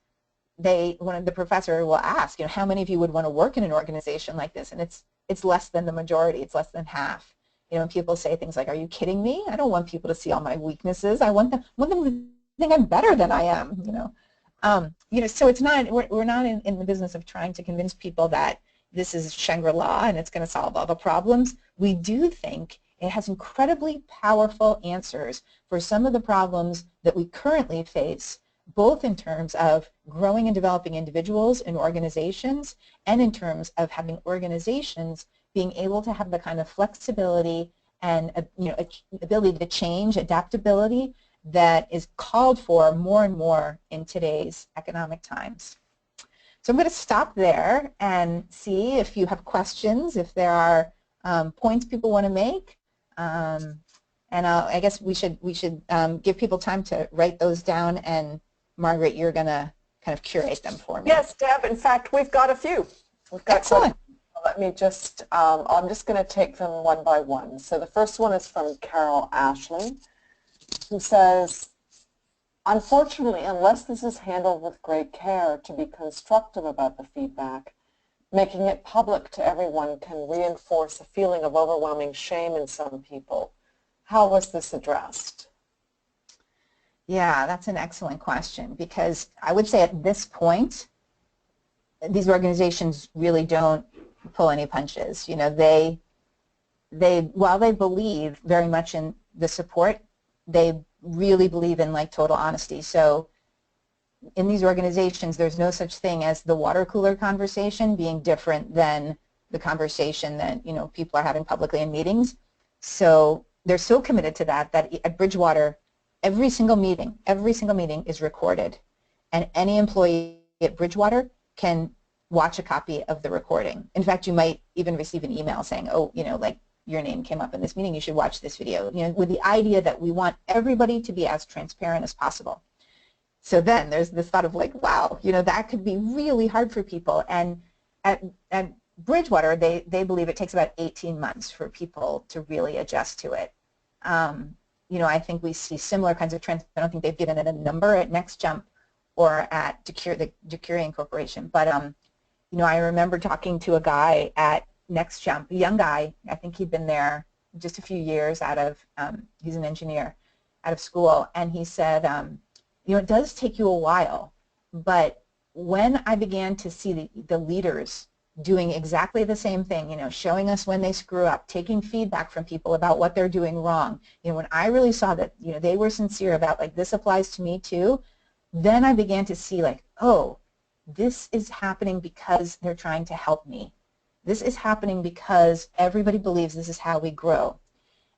S2: one of the professor will ask, you know, how many of you would want to work in an organization like this? And it's less than the majority. It's less than half. You know, and people say things like, are you kidding me? I don't want people to see all my weaknesses. I want them to think I'm better than I am, you know. You know, so it's not, we're not in the business of trying to convince people that this is Shangri-La and it's going to solve all the problems. We do think it has incredibly powerful answers for some of the problems that we currently face, both in terms of growing and developing individuals in organizations and in terms of having organizations being able to have the kind of flexibility and, you know, ability to change, adaptability that is called for more and more in today's economic times. So I'm going to stop there and see if you have questions, if there are points people want to make. And I guess we should give people time to write those down, and Margaret, you're going to kind of curate them for me.
S1: Yes, Deb, in fact, we've got a few. We've got
S2: Excellent.
S1: Let me just, I'm just going to take them one by one. So the first one is from Carol Ashley, who says, unfortunately, unless this is handled with great care to be constructive about the feedback, making it public to everyone can reinforce a feeling of overwhelming shame in some people. How was this addressed?
S2: Yeah, that's an excellent question, because I would say at this point, these organizations really don't pull any punches. You know, while they believe very much in the support, they really believe in like total honesty. So in these organizations, there's no such thing as the water cooler conversation being different than the conversation that, you know, people are having publicly in meetings. So they're so committed to that at Bridgewater, every single meeting is recorded, and any employee at Bridgewater can watch a copy of the recording. In fact, you might even receive an email saying, oh, you know, like, your name came up in this meeting, you should watch this video, with the idea that we want everybody to be as transparent as possible. So then there's this thought of like, wow, that could be really hard for people. And at Bridgewater, they believe it takes about 18 months for people to really adjust to it. I think we see similar kinds of trends. I don't think they've given it a number at NextJump or at the Decurion Corporation. But, I remember talking to a guy at NextJump, a young guy. I think he'd been there just a few years out of, he's an engineer, out of school. And he said, it does take you a while. But when I began to see the leaders doing exactly the same thing, showing us when they screw up, taking feedback from people about what they're doing wrong, when I really saw that, they were sincere about like, this applies to me too, then I began to see like, oh, this is happening because they're trying to help me. This is happening because everybody believes this is how we grow.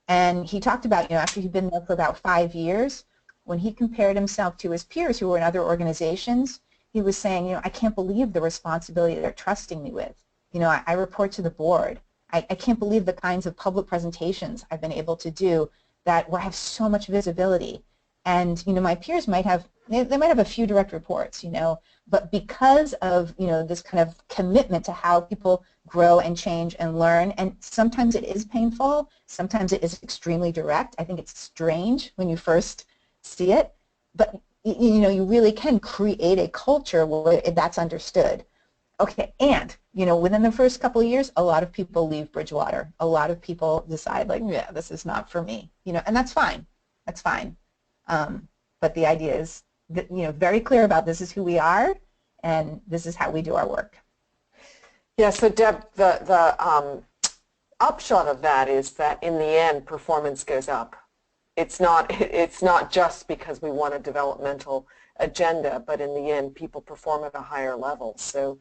S2: And he talked about, after he'd been there for about 5 years, when he compared himself to his peers who were in other organizations, he was saying, I can't believe the responsibility they're trusting me with. I report to the board. I can't believe the kinds of public presentations I've been able to do where I have so much visibility. And, my peers might have, they might have a few direct reports, but because of, this kind of commitment to how people grow and change and learn, and sometimes it is painful, sometimes it is extremely direct. I think it's strange when you first see it, but you really can create a culture where that's understood. Okay, and within the first couple of years, a lot of people leave Bridgewater. A lot of people decide like, yeah, this is not for me. And that's fine. That's fine. But the idea is that, very clear about this is who we are, and this is how we do our work.
S1: Yeah. So Deb, the upshot of that is that in the end, performance goes up. It's not just because we want a developmental agenda, but in the end, people perform at a higher level. So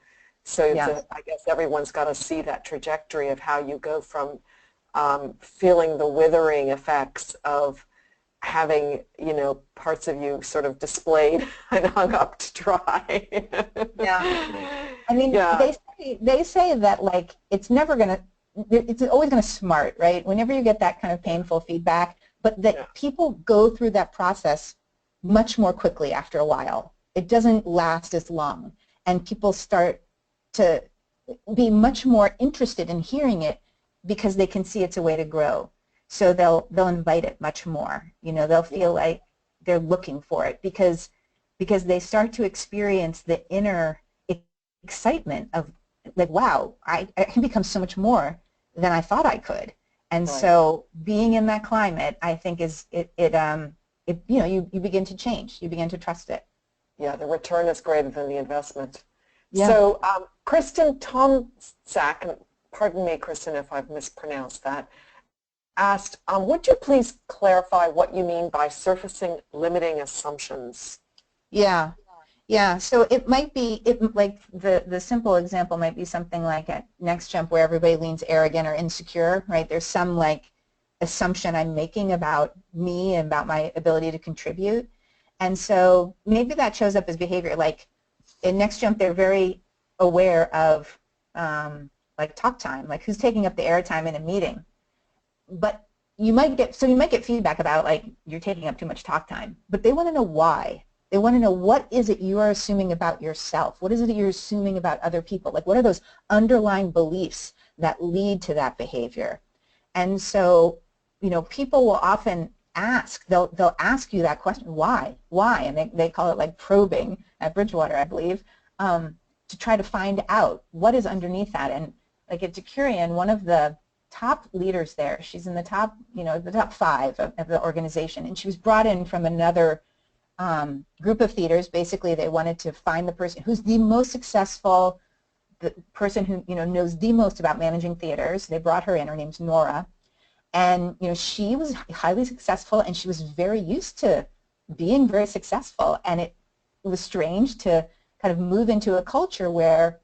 S1: yes. I guess everyone's got to see that trajectory of how you go from feeling the withering effects of having, parts of you sort of displayed and hung up to dry.
S2: Yeah. I mean,
S1: yeah.
S2: they say that like it's always going to smart, right? Whenever you get that kind of painful feedback, but that people go through that process much more quickly after a while. It doesn't last as long, and people start to be much more interested in hearing it because they can see it's a way to grow. So they'll invite it much more. They'll feel like they're looking for it because they start to experience the inner excitement of like, wow, I can become so much more than I thought I could. And
S1: right.
S2: So being in that climate, I think you begin to change. You begin to trust it.
S1: Yeah, the return is greater than the investment.
S2: Yeah.
S1: So Kristen Tomczak, and pardon me, Kristen, if I've mispronounced that, asked, would you please clarify what you mean by surfacing limiting assumptions?
S2: Yeah. Yeah, so it might be, like the simple example might be something like at NextJump where everybody leans arrogant or insecure, right? There's some like assumption I'm making about me and about my ability to contribute. And so maybe that shows up as behavior. Like in NextJump, they're very aware of like talk time, like who's taking up the airtime in a meeting. But you might get feedback about like you're taking up too much talk time, but they want to know why. They want to know what is it you are assuming about yourself? What is it that you're assuming about other people? Like what are those underlying beliefs that lead to that behavior? And so, people will often ask, they'll ask you that question, why? And they call it like probing at Bridgewater, I believe, to try to find out what is underneath that. And like at Decurion, one of the top leaders there, she's in the top, the top 5 of the organization, and she was brought in from another group of theaters. Basically, they wanted to find the person who's the most successful, the person who knows the most about managing theaters. They brought her in. Her name's Nora, and she was highly successful, and she was very used to being very successful. And it was strange to kind of move into a culture where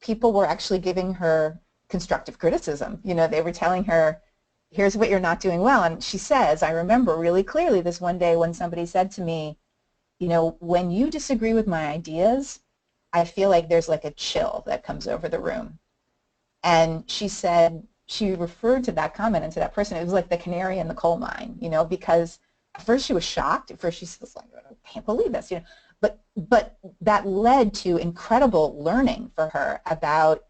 S2: people were actually giving her constructive criticism. They were telling her, here's what you're not doing well. And she says, I remember really clearly this one day when somebody said to me, when you disagree with my ideas, I feel like there's like a chill that comes over the room. And she said, she referred to that comment and to that person. It was like the canary in the coal mine, you know, because at first she was shocked. At first she was like, I can't believe this, you know. But that led to incredible learning for her about,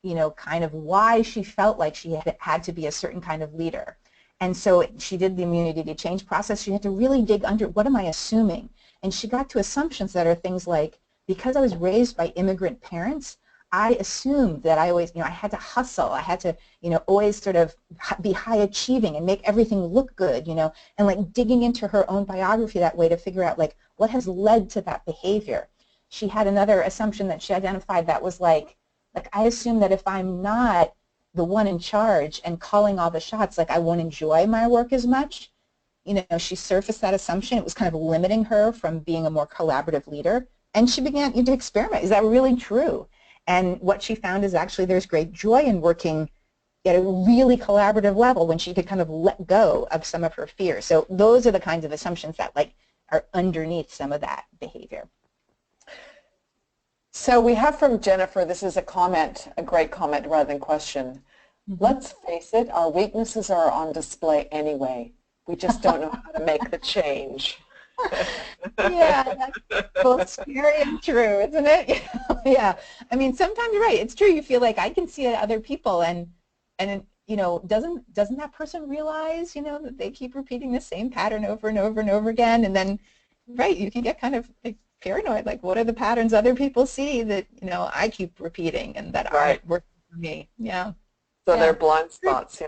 S2: you know, kind of why she felt like she had to be a certain kind of leader. And so she did the immunity to change process. She had to really dig under, what am I assuming? And she got to assumptions that are things like, because I was raised by immigrant parents, I assumed that I always, you know, I had to hustle. I had to, you know, always sort of be high achieving and make everything look good, you know, and like digging into her own biography that way to figure out like what has led to that behavior. She had another assumption that she identified that was like I assume that if I'm not the one in charge and calling all the shots, like I won't enjoy my work as much. You know, she surfaced that assumption. It was kind of limiting her from being a more collaborative leader. And she began to experiment. Is that really true? And what she found is actually there's great joy in working at a really collaborative level when she could kind of let go of some of her fears. So those are the kinds of assumptions that like are underneath some of that behavior.
S1: So we have from Jennifer, this is a comment, a great comment rather than question. Mm-hmm. Let's face it, our weaknesses are on display anyway. We just don't know how to make the change.
S2: Yeah, that's both scary and true, isn't it? Yeah. I mean, sometimes you're right. It's true. You feel like I can see other people, and you know, doesn't that person realize, you know, that they keep repeating the same pattern over and over and over again, and then, right, you can get kind of like paranoid. Like, what are the patterns other people see that, you know, I keep repeating and that aren't working for me? Yeah.
S1: So they're blind spots. Yeah.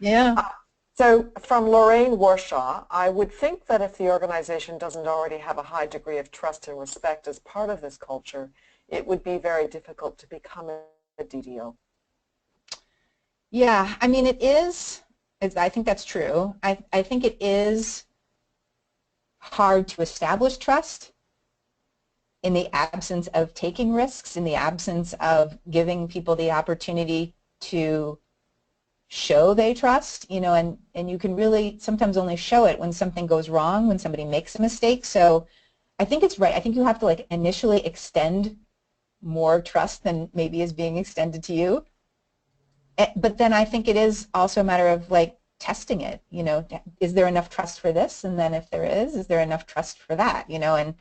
S2: Yeah.
S1: So from Lorraine Warshaw, I would think that if the organization doesn't already have a high degree of trust and respect as part of this culture, it would be very difficult to become a DDO.
S2: Yeah, I mean, it is, I think that's true. I think it is hard to establish trust in the absence of taking risks, in the absence of giving people the opportunity to show they trust, you know, and you can really sometimes only show it when something goes wrong, when somebody makes a mistake. So I think it's right. I think you have to like initially extend more trust than maybe is being extended to you. But then I think it is also a matter of like testing it, you know, is there enough trust for this? And then if there is there enough trust for that, you know? And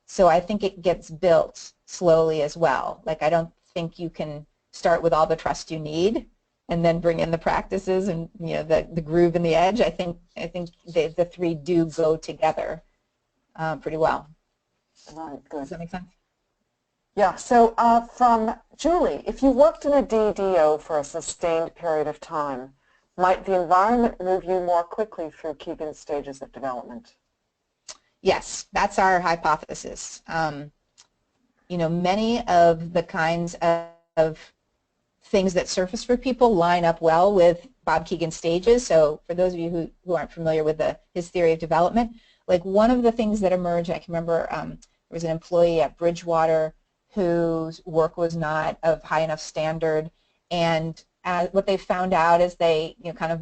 S2: so I think it gets built slowly as well. Like I don't think you can start with all the trust you need and then bring in the practices and, you know, the groove and the edge. I think the three do go together pretty well.
S1: All right, good.
S2: Does that make sense?
S1: Yeah, so from Julie, if you worked in a DDO for a sustained period of time, might the environment move you more quickly through key stages of development?
S2: Yes, that's our hypothesis. You know, many of the kinds of things that surface for people line up well with Bob Kegan's stages. So for those of you who aren't familiar with his theory of development, like one of the things that emerged, I can remember there was an employee at Bridgewater whose work was not of high enough standard, and what they found out is they, you know, kind of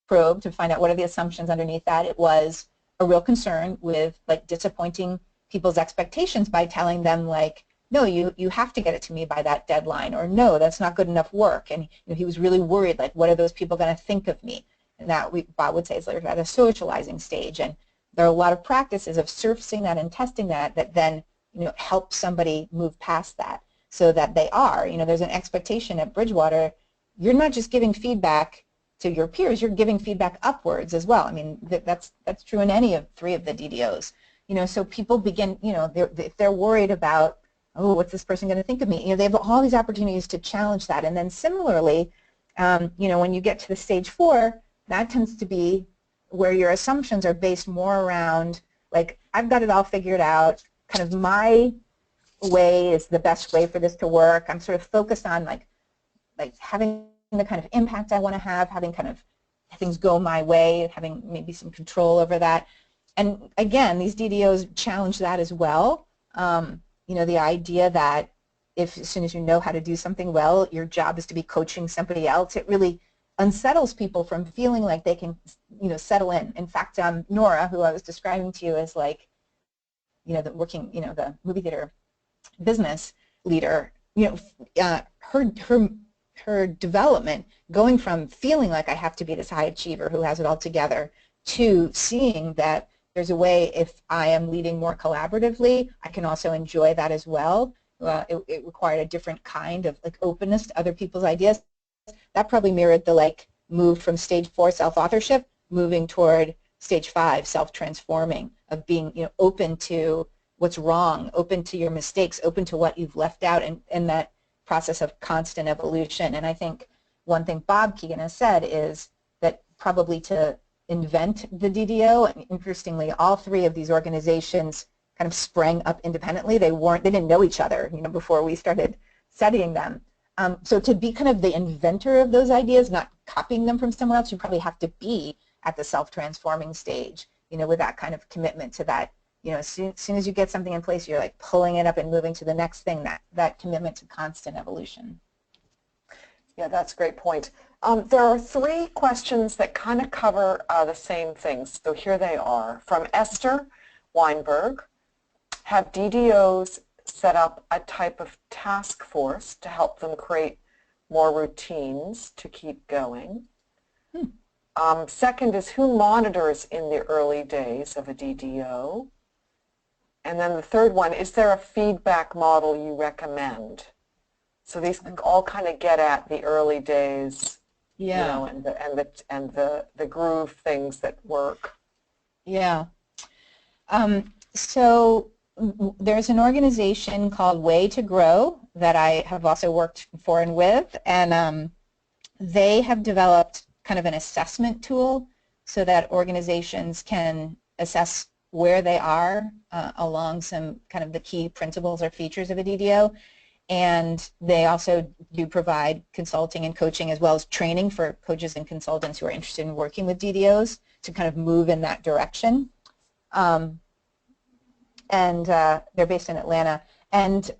S2: probed to find out what are the assumptions underneath that. It was a real concern with like disappointing people's expectations by telling them like, no, you have to get it to me by that deadline, or no, that's not good enough work. And you know, he was really worried, like, what are those people going to think of me? And that Bob would say is like at a socializing stage. And there are a lot of practices of surfacing that and testing that then, you know, help somebody move past that so that they are, you know, there's an expectation at Bridgewater. You're not just giving feedback to your peers, you're giving feedback upwards as well. I mean, that's true in any of three of the DDOs. You know, so people begin, you know, if they're worried about, oh, what's this person going to think of me? You know, they have all these opportunities to challenge that. And then similarly, you know, when you get to the stage 4, that tends to be where your assumptions are based more around, like, I've got it all figured out, kind of my way is the best way for this to work. I'm sort of focused on like having the kind of impact I want to have, having kind of things go my way, having maybe some control over that. And again, these DDOs challenge that as well. You know, the idea that if as soon as you know how to do something well, your job is to be coaching somebody else, it really unsettles people from feeling like they can, you know, settle in. In fact, Nora, who I was describing to you as like, you know, the movie theater business leader, you know, her her development, going from feeling like I have to be this high achiever who has it all together to seeing that there's a way, if I am leading more collaboratively, I can also enjoy that as well. It required a different kind of like openness to other people's ideas. That probably mirrored the like move from stage 4 self-authorship, moving toward stage 5 self-transforming, of being, you know, open to what's wrong, open to your mistakes, open to what you've left out, and that process of constant evolution. And I think one thing Bob Keegan has said is that probably to invent the DDO, and interestingly, all 3 of these organizations kind of sprang up independently. They didn't know each other, you know, before we started studying them. So to be kind of the inventor of those ideas, not copying them from somewhere else, you probably have to be at the self-transforming stage, you know, with that kind of commitment to that. You know, as soon as you get something in place, you're like pulling it up and moving to the next thing, that commitment to constant evolution.
S1: Yeah, that's a great point. There are 3 questions that kind of cover the same things. So here they are. From Esther Weinberg: have DDOs set up a type of task force to help them create more routines to keep going? Second is, who monitors in the early days of a DDO? And then the third one, is there a feedback model you recommend? So these all kind of get at the early days,
S2: yeah,
S1: you know, and the groove things that work.
S2: Yeah. So there's an organization called Way to Grow that I have also worked for and with, and they have developed kind of an assessment tool so that organizations can assess where they are along some kind of the key principles or features of a DDO. And they also do provide consulting and coaching as well as training for coaches and consultants who are interested in working with DDOs to kind of move in that direction. And they're based in Atlanta. And,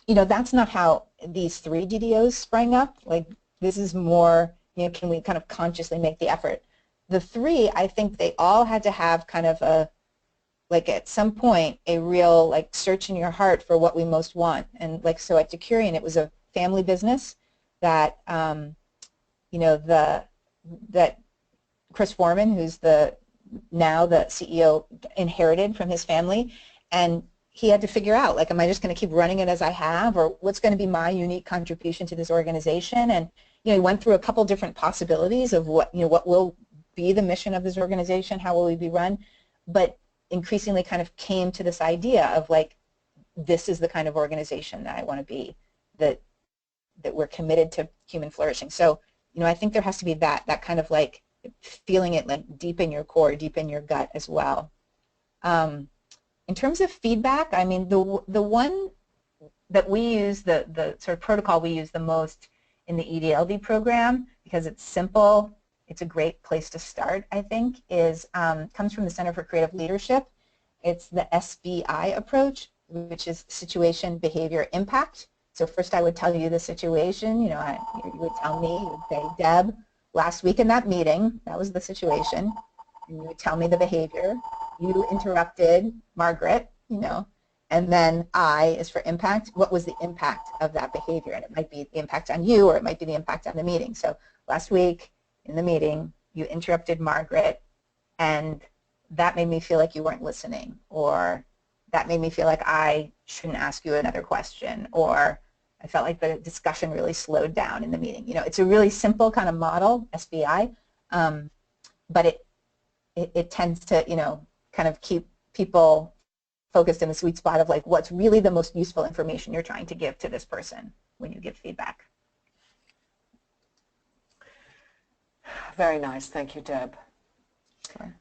S2: you know, that's not how these 3 DDOs sprang up. Like, this is more, you know, can we kind of consciously make the effort? The 3, I think they all had to have kind of a, like at some point, a real like search in your heart for what we most want. And like, so at Decurion, it was a family business that, you know, that Chris Foreman, who's now the CEO, inherited from his family. And he had to figure out, like, am I just going to keep running it as I have, or what's going to be my unique contribution to this organization? And, you know, he went through a couple different possibilities of what, you know, what will be the mission of this organization, how will we be run, but increasingly kind of came to this idea of like, this is the kind of organization that I want to be, that we're committed to human flourishing. So, you know, I think there has to be that kind of like feeling it like deep in your core, deep in your gut as well. In terms of feedback, I mean, the one that we use, the sort of protocol we use the most in the EDLD program, because it's simple, it's a great place to start, I think, is comes from the Center for Creative Leadership. It's the SBI approach, which is situation, behavior, impact. So first I would tell you the situation, you know, you would tell me, you would say, Deb, last week in that meeting, that was the situation, and you would tell me the behavior. You interrupted Margaret, you know, and then I is for impact. What was the impact of that behavior? And it might be the impact on you, or it might be the impact on the meeting. So last week, in the meeting, you interrupted Margaret, and that made me feel like you weren't listening, or that made me feel like I shouldn't ask you another question, or I felt like the discussion really slowed down in the meeting. You know, it's a really simple kind of model, SBI, but it tends to, you know, kind of keep people focused in the sweet spot of like what's really the most useful information you're trying to give to this person when you give feedback.
S1: Very nice. Thank you, Deb.
S2: Sure.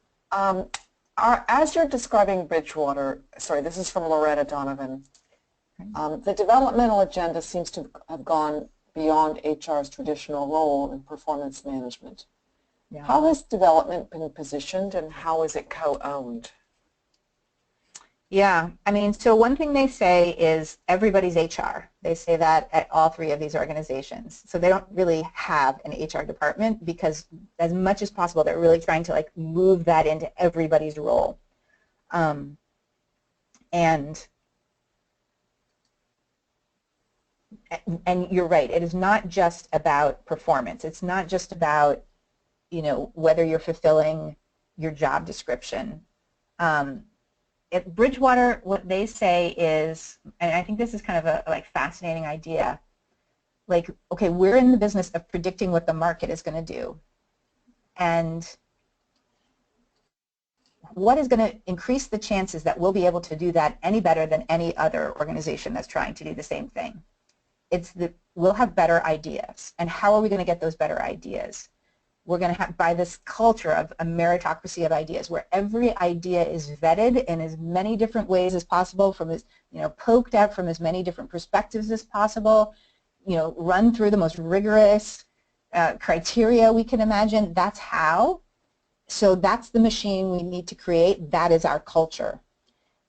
S1: As you're describing Bridgewater, sorry, this is from Loretta Donovan, the developmental agenda seems to have gone beyond HR's traditional role in performance management. Yeah. How has development been positioned, and how is it co-owned?
S2: Yeah, I mean, so one thing they say is everybody's HR. They say that at all 3 of these organizations. So they don't really have an HR department, because as much as possible they're really trying to like move that into everybody's role. And and you're right, it is not just about performance. It's not just about, you know, whether you're fulfilling your job description. At Bridgewater, what they say is, and I think this is kind of a like fascinating idea, like, okay, we're in the business of predicting what the market is going to do. And what is going to increase the chances that we'll be able to do that any better than any other organization that's trying to do the same thing? It's that we'll have better ideas. And how are we going to get those better ideas? We're going to have, by this culture of a meritocracy of ideas, where every idea is vetted in as many different ways as possible, from as, you know, poked at from as many different perspectives as possible, you know, run through the most rigorous criteria we can imagine. That's how. So that's the machine we need to create. That is our culture.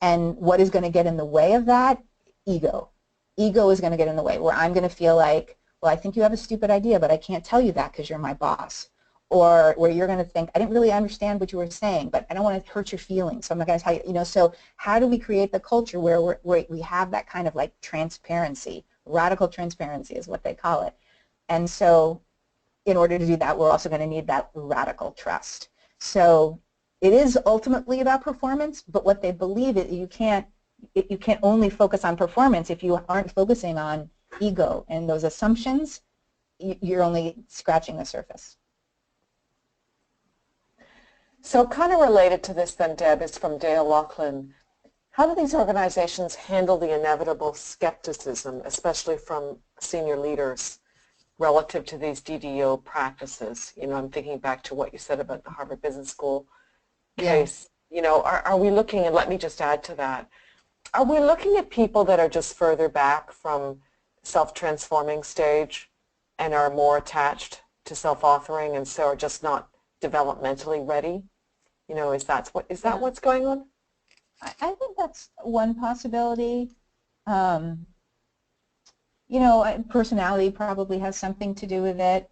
S2: And what is going to get in the way of that? Ego. Ego is going to get in the way, where I'm going to feel like, well, I think you have a stupid idea, but I can't tell you that because you're my boss. Or where you're going to think, I didn't really understand what you were saying, but I don't want to hurt your feelings, so I'm not going to tell you. You know, so how do we create the culture where we have that kind of like transparency? Radical transparency is what they call it. And so in order to do that, we're also going to need that radical trust. So it is ultimately about performance, but what they believe is you can't only focus on performance if you aren't focusing on ego and those assumptions. You're only scratching the surface.
S1: So kind of related to this then, Deb, is from Dale Laughlin. How do these organizations handle the inevitable skepticism, especially from senior leaders, relative to these DDO practices? You know, I'm thinking back to what you said about the Harvard Business School case. Yeah. You know, are we looking, and let me just add to that, are we looking at people that are just further back from self-transforming stage and are more attached to self-authoring and so are just not developmentally ready? You know, is that what's going on?
S2: I think that's one possibility. You know, personality probably has something to do with it.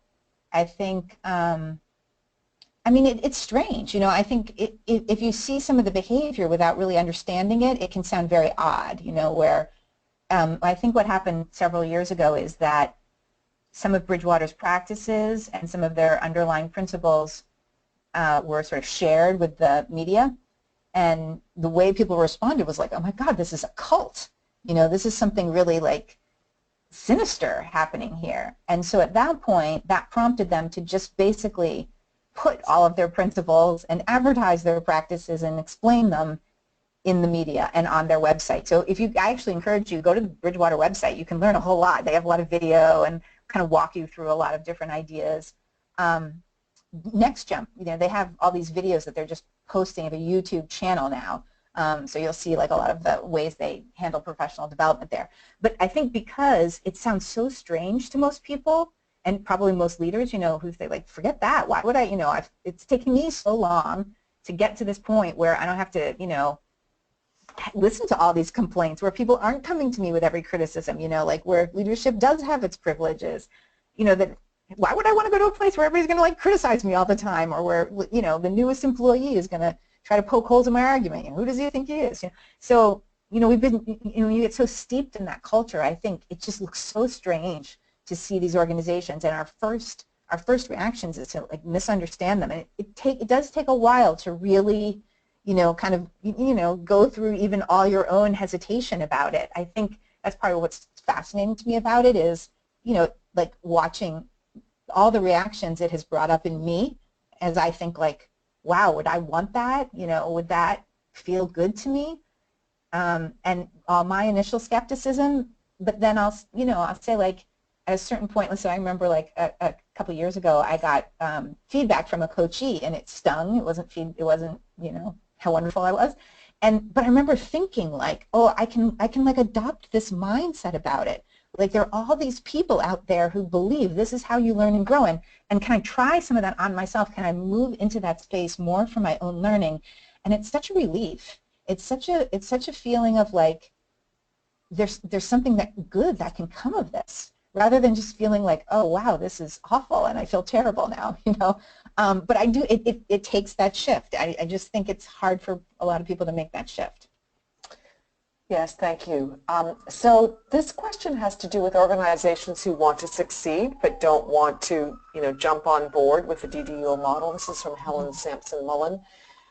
S2: I think, I mean, it's strange. You know, I think if you see some of the behavior without really understanding it, it can sound very odd, you know, where I think what happened several years ago is that some of Bridgewater's practices and some of their underlying principles were sort of shared with the media, and the way people responded was like, oh my God, this is a cult. You know, this is something really like sinister happening here. And so at that point, that prompted them to just basically put all of their principles and advertise their practices and explain them in the media and on their website. So if you, I actually encourage you, go to the Bridgewater website. You can learn a whole lot. They have a lot of video and kind of walk you through a lot of different ideas. Next Jump, you know, they have all these videos that they're just posting of a YouTube channel now. So you'll see like a lot of the ways they handle professional development there. But I think because it sounds so strange to most people, and probably most leaders, you know, who say like, forget that, why would I, you know, it's taken me so long to get to this point where I don't have to, you know, listen to all these complaints, where people aren't coming to me with every criticism, you know, like where leadership does have its privileges, you know, that why would I want to go to a place where everybody's going to like criticize me all the time, or where, you know, the newest employee is going to try to poke holes in my argument. You know, who does he think he is? You know? So, you know, we've been, you know, you get so steeped in that culture. I think it just looks so strange to see these organizations, and our first reactions is to like misunderstand them, and it does take a while to really, you know, kind of, you know, go through even all your own hesitation about it. I think that's part of what's fascinating to me about it is, you know, like watching all the reactions it has brought up in me as I think like, wow, would I want that? You know, would that feel good to me? And all my initial skepticism, but then I'll say like at a certain point, let's say I remember like a couple of years ago, I got feedback from a coachee, and it stung. It wasn't, you know, how wonderful I was. But I remember thinking like, oh, I can like adopt this mindset about it. Like there are all these people out there who believe this is how you learn and grow, and can I try some of that on myself? Can I move into that space more for my own learning? And it's such a relief. It's such a feeling of like there's something that good that can come of this, rather than just feeling like, oh wow, this is awful and I feel terrible now, you know. But I do, it takes that shift. I just think it's hard for a lot of people to make that shift.
S1: Yes, thank you. So this question has to do with organizations who want to succeed but don't want to, jump on board with the DDO model. This is from Helen Sampson Mullen.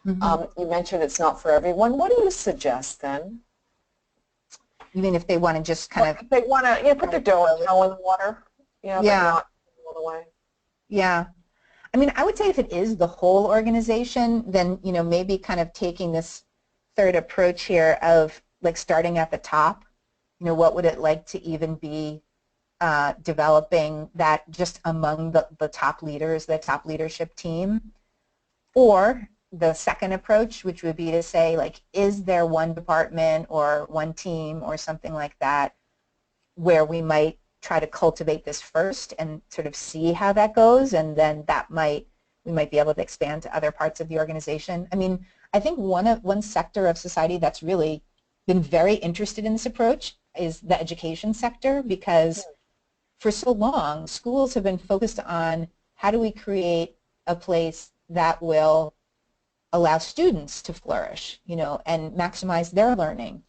S1: You mentioned it's not for everyone. What do you suggest then?
S2: You mean if they want to just kind of...
S1: If they want to put their toe in the water, but not all the way.
S2: Yeah. I mean, I would say if it is the whole organization, then, maybe kind of taking this third approach here of like starting at the top, what would it like to even be developing that just among the top leaders, the top leadership team? Or the second approach, which would be to say, like, is there one department or one team or something like that where we might try to cultivate this first and sort of see how that goes, and then we might be able to expand to other parts of the organization. I mean, I think one sector of society that's really been very interested in this approach is the education sector, because for so long schools have been focused on how do we create a place that will allow students to flourish, and maximize their learning.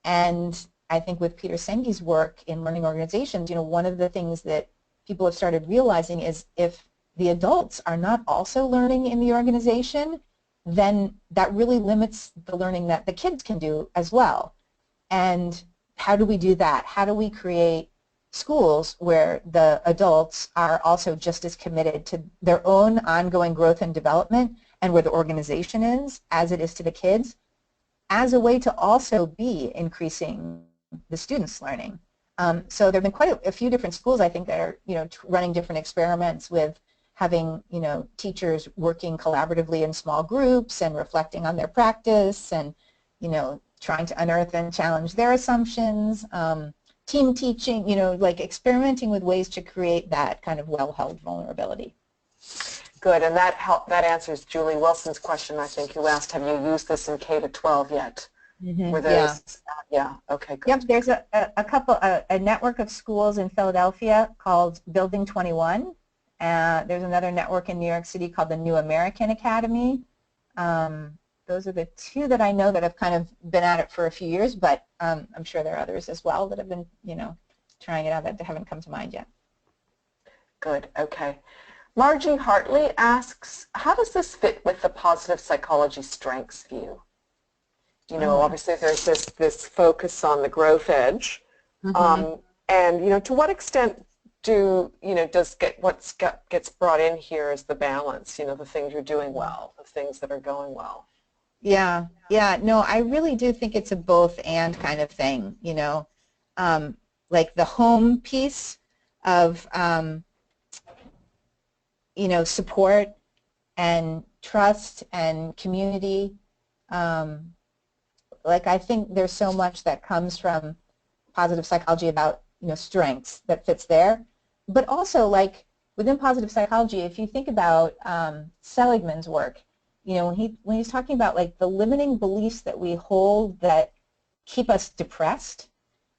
S2: And I think with Peter Senge's work in learning organizations, one of the things that people have started realizing is if the adults are not also learning in the organization, then that really limits the learning that the kids can do as well. And how do we do that? How do we create schools where the adults are also just as committed to their own ongoing growth and development, and where the organization is as it is to the kids, as a way to also be increasing the students' learning? So there have been quite a few different schools, I think, that are running different experiments with having teachers working collaboratively in small groups and reflecting on their practice, and trying to unearth and challenge their assumptions. Team teaching, like experimenting with ways to create that kind of well-held vulnerability.
S1: Good, and that answers Julie Wilson's question, I think you asked, have you used this in K-12 yet? Were those, okay, good.
S2: Yep, there's a network of schools in Philadelphia called Building 21. There's another network in New York City called the New American Academy. Those are the two that I know that have kind of been at it for a few years, but I'm sure there are others as well that have been, trying it out that haven't come to mind yet.
S1: Good, okay. Margie Hartley asks, how does this fit with the positive psychology strengths view? Obviously there's this focus on the growth edge, and to what extent what gets brought in here is the balance, the things you're doing well, the things that are going well.
S2: Yeah, no, I really do think it's a both and kind of thing, like the home piece of, support and trust and community. Like, I think there's so much that comes from positive psychology about, strengths that fits there. But also, like, within positive psychology, if you think about Seligman's work, when he's talking about, like, the limiting beliefs that we hold that keep us depressed,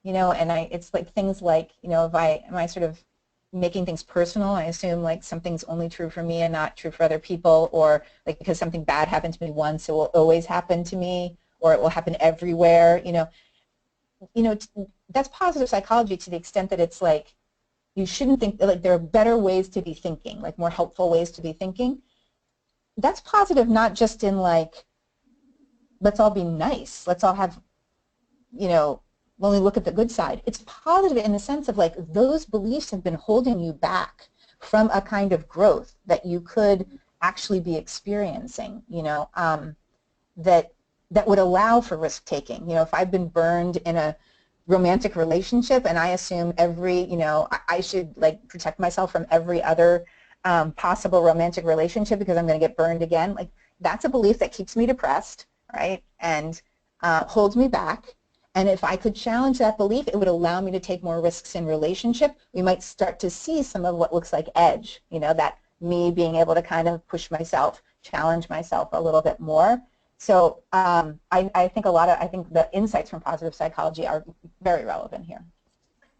S2: and it's like things like, am I sort of making things personal? I assume, like, something's only true for me and not true for other people, or, like, because something bad happened to me once, it will always happen to me, or it will happen everywhere, that's positive psychology to the extent that it's like, you shouldn't think, like, there are better ways to be thinking, like more helpful ways to be thinking. That's positive not just in, like, let's all be nice, let's all have, only look at the good side. It's positive in the sense of, like, those beliefs have been holding you back from a kind of growth that you could actually be experiencing, that would allow for risk-taking. If I've been burned in a romantic relationship and I assume I should, like, protect myself from every other possible romantic relationship because I'm going to get burned again, like, that's a belief that keeps me depressed, right, and holds me back. And if I could challenge that belief, it would allow me to take more risks in relationship. We might start to see some of what looks like edge, that me being able to kind of push myself, challenge myself a little bit more. So I think the insights from positive psychology are very relevant here.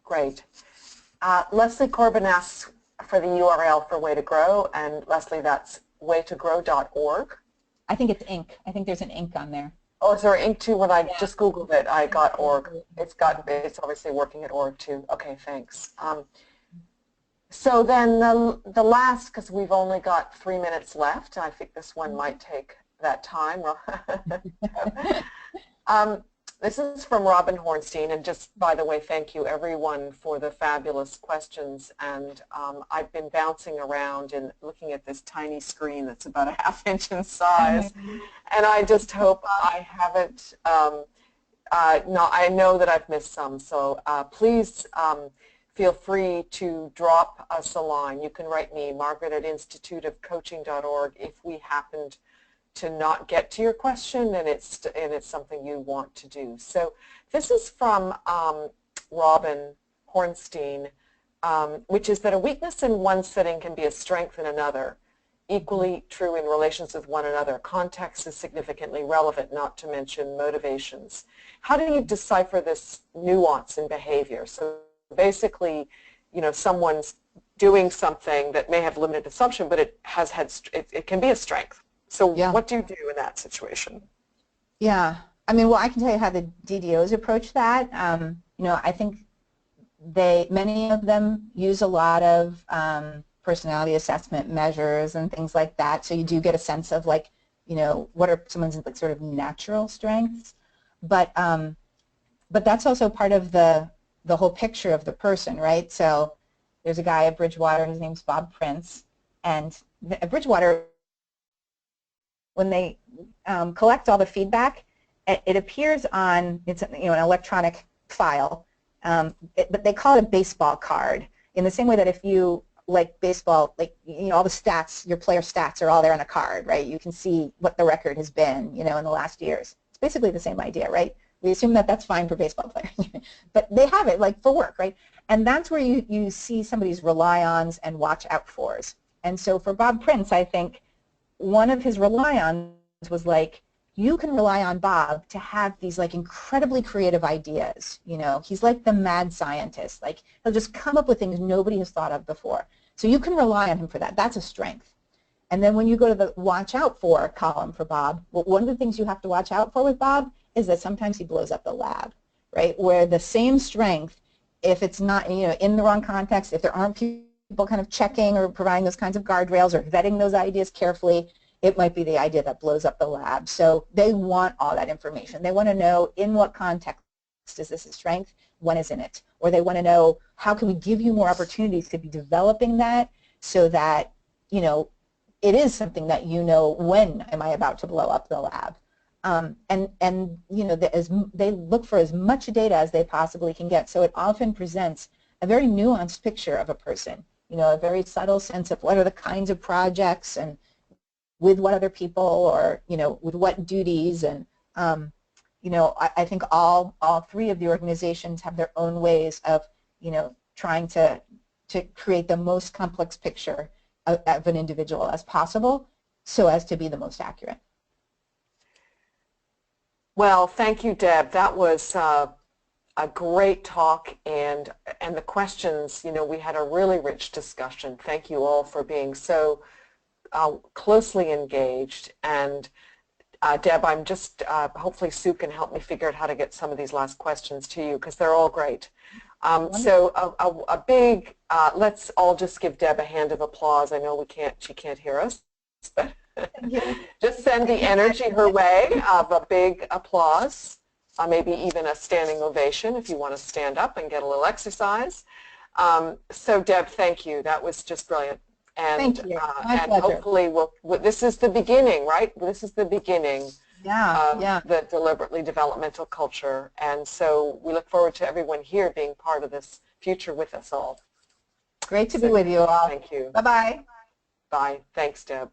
S1: Great. Leslie Corbin asks for the URL for Way to Grow, and Leslie, that's waytogrow.org.
S2: I think it's Inc. I think there's an Inc. on there.
S1: Oh, sorry, Inc. When I just Googled it, I got org. It's obviously working at org too. Okay, thanks. So then the last, because we've only got 3 minutes left, I think this one might take that time. This is from Robin Hornstein, and just by the way, thank you everyone for the fabulous questions. And I've been bouncing around and looking at this tiny screen that's about a ½ inch in size, and I just hope I haven't. No, I know that I've missed some, so please feel free to drop us a line. You can write me, Margaret@instituteofcoaching.org, if we happened to not get to your question and it's something you want to do. So this is from Robin Hornstein, which is that a weakness in one setting can be a strength in another. Equally true in relations with one another. Context is significantly relevant, not to mention motivations. How do you decipher this nuance in behavior? So basically, you know, someone's doing something that may have limited assumption, but it can be a strength. So what do you do in that situation?
S2: Yeah, I mean, well, I can tell you how the DDOs approach that. You know, I think many of them use a lot of personality assessment measures and things like that. So you do get a sense of, like, you know, what are someone's like sort of natural strengths. But that's also part of the whole picture of the person, right? So there's a guy at Bridgewater, his name's Bob Prince, and at Bridgewater, when they collect all the feedback, it appears on, it's, you know, an electronic file, but they call it a baseball card, in the same way that if you like baseball, like, you know, all the stats, your player stats are all there on a card, right? You can see what the record has been, you know, in the last years. It's basically the same idea, right? We assume that that's fine for baseball players, but they have it like for work, right? And that's where you see somebody's rely-ons and watch-out-fors. And so for Bob Prince, I think one of his rely-ons was like, you can rely on Bob to have these like incredibly creative ideas. You know, he's like the mad scientist. Like, he'll just come up with things nobody has thought of before. So you can rely on him for that. That's a strength. And then when you go to the watch out for column for Bob, well, one of the things you have to watch out for with Bob is that sometimes he blows up the lab, right? Where the same strength, if it's not, you know, in the wrong context, if there aren't people kind of checking or providing those kinds of guardrails or vetting those ideas carefully, it might be the idea that blows up the lab. So they want all that information. They want to know in what context is this a strength, when isn't it? Or they want to know, how can we give you more opportunities to be developing that so that, you know, it is something that you know, when am I about to blow up the lab? And you know, they look for as much data as they possibly can get. So it often presents a very nuanced picture of a person, you know, a very subtle sense of what are the kinds of projects and with what other people, or, you know, with what duties. And you know, I think all three of the organizations have their own ways of, you know, trying to create the most complex picture of an individual as possible, so as to be the most accurate.
S1: Well, thank you, Deb. That was a great talk, and the questions, you know, we had a really rich discussion. Thank you all for being so closely engaged. And Deb, I'm just, hopefully Sue can help me figure out how to get some of these last questions to you, because they're all great. So a big, let's all just give Deb a hand of applause. I know she can't hear us, but just send the energy her way of a big applause, maybe even a standing ovation if you want to stand up and get a little exercise. So Deb, thank you. That was just brilliant. And,
S2: thank you.
S1: And hopefully this is the beginning, right? This is the beginning of the deliberately developmental culture. And so we look forward to everyone here being part of this future with us all.
S2: Great to be with you all.
S1: Thank you.
S2: Bye-bye.
S1: Bye. Thanks, Deb.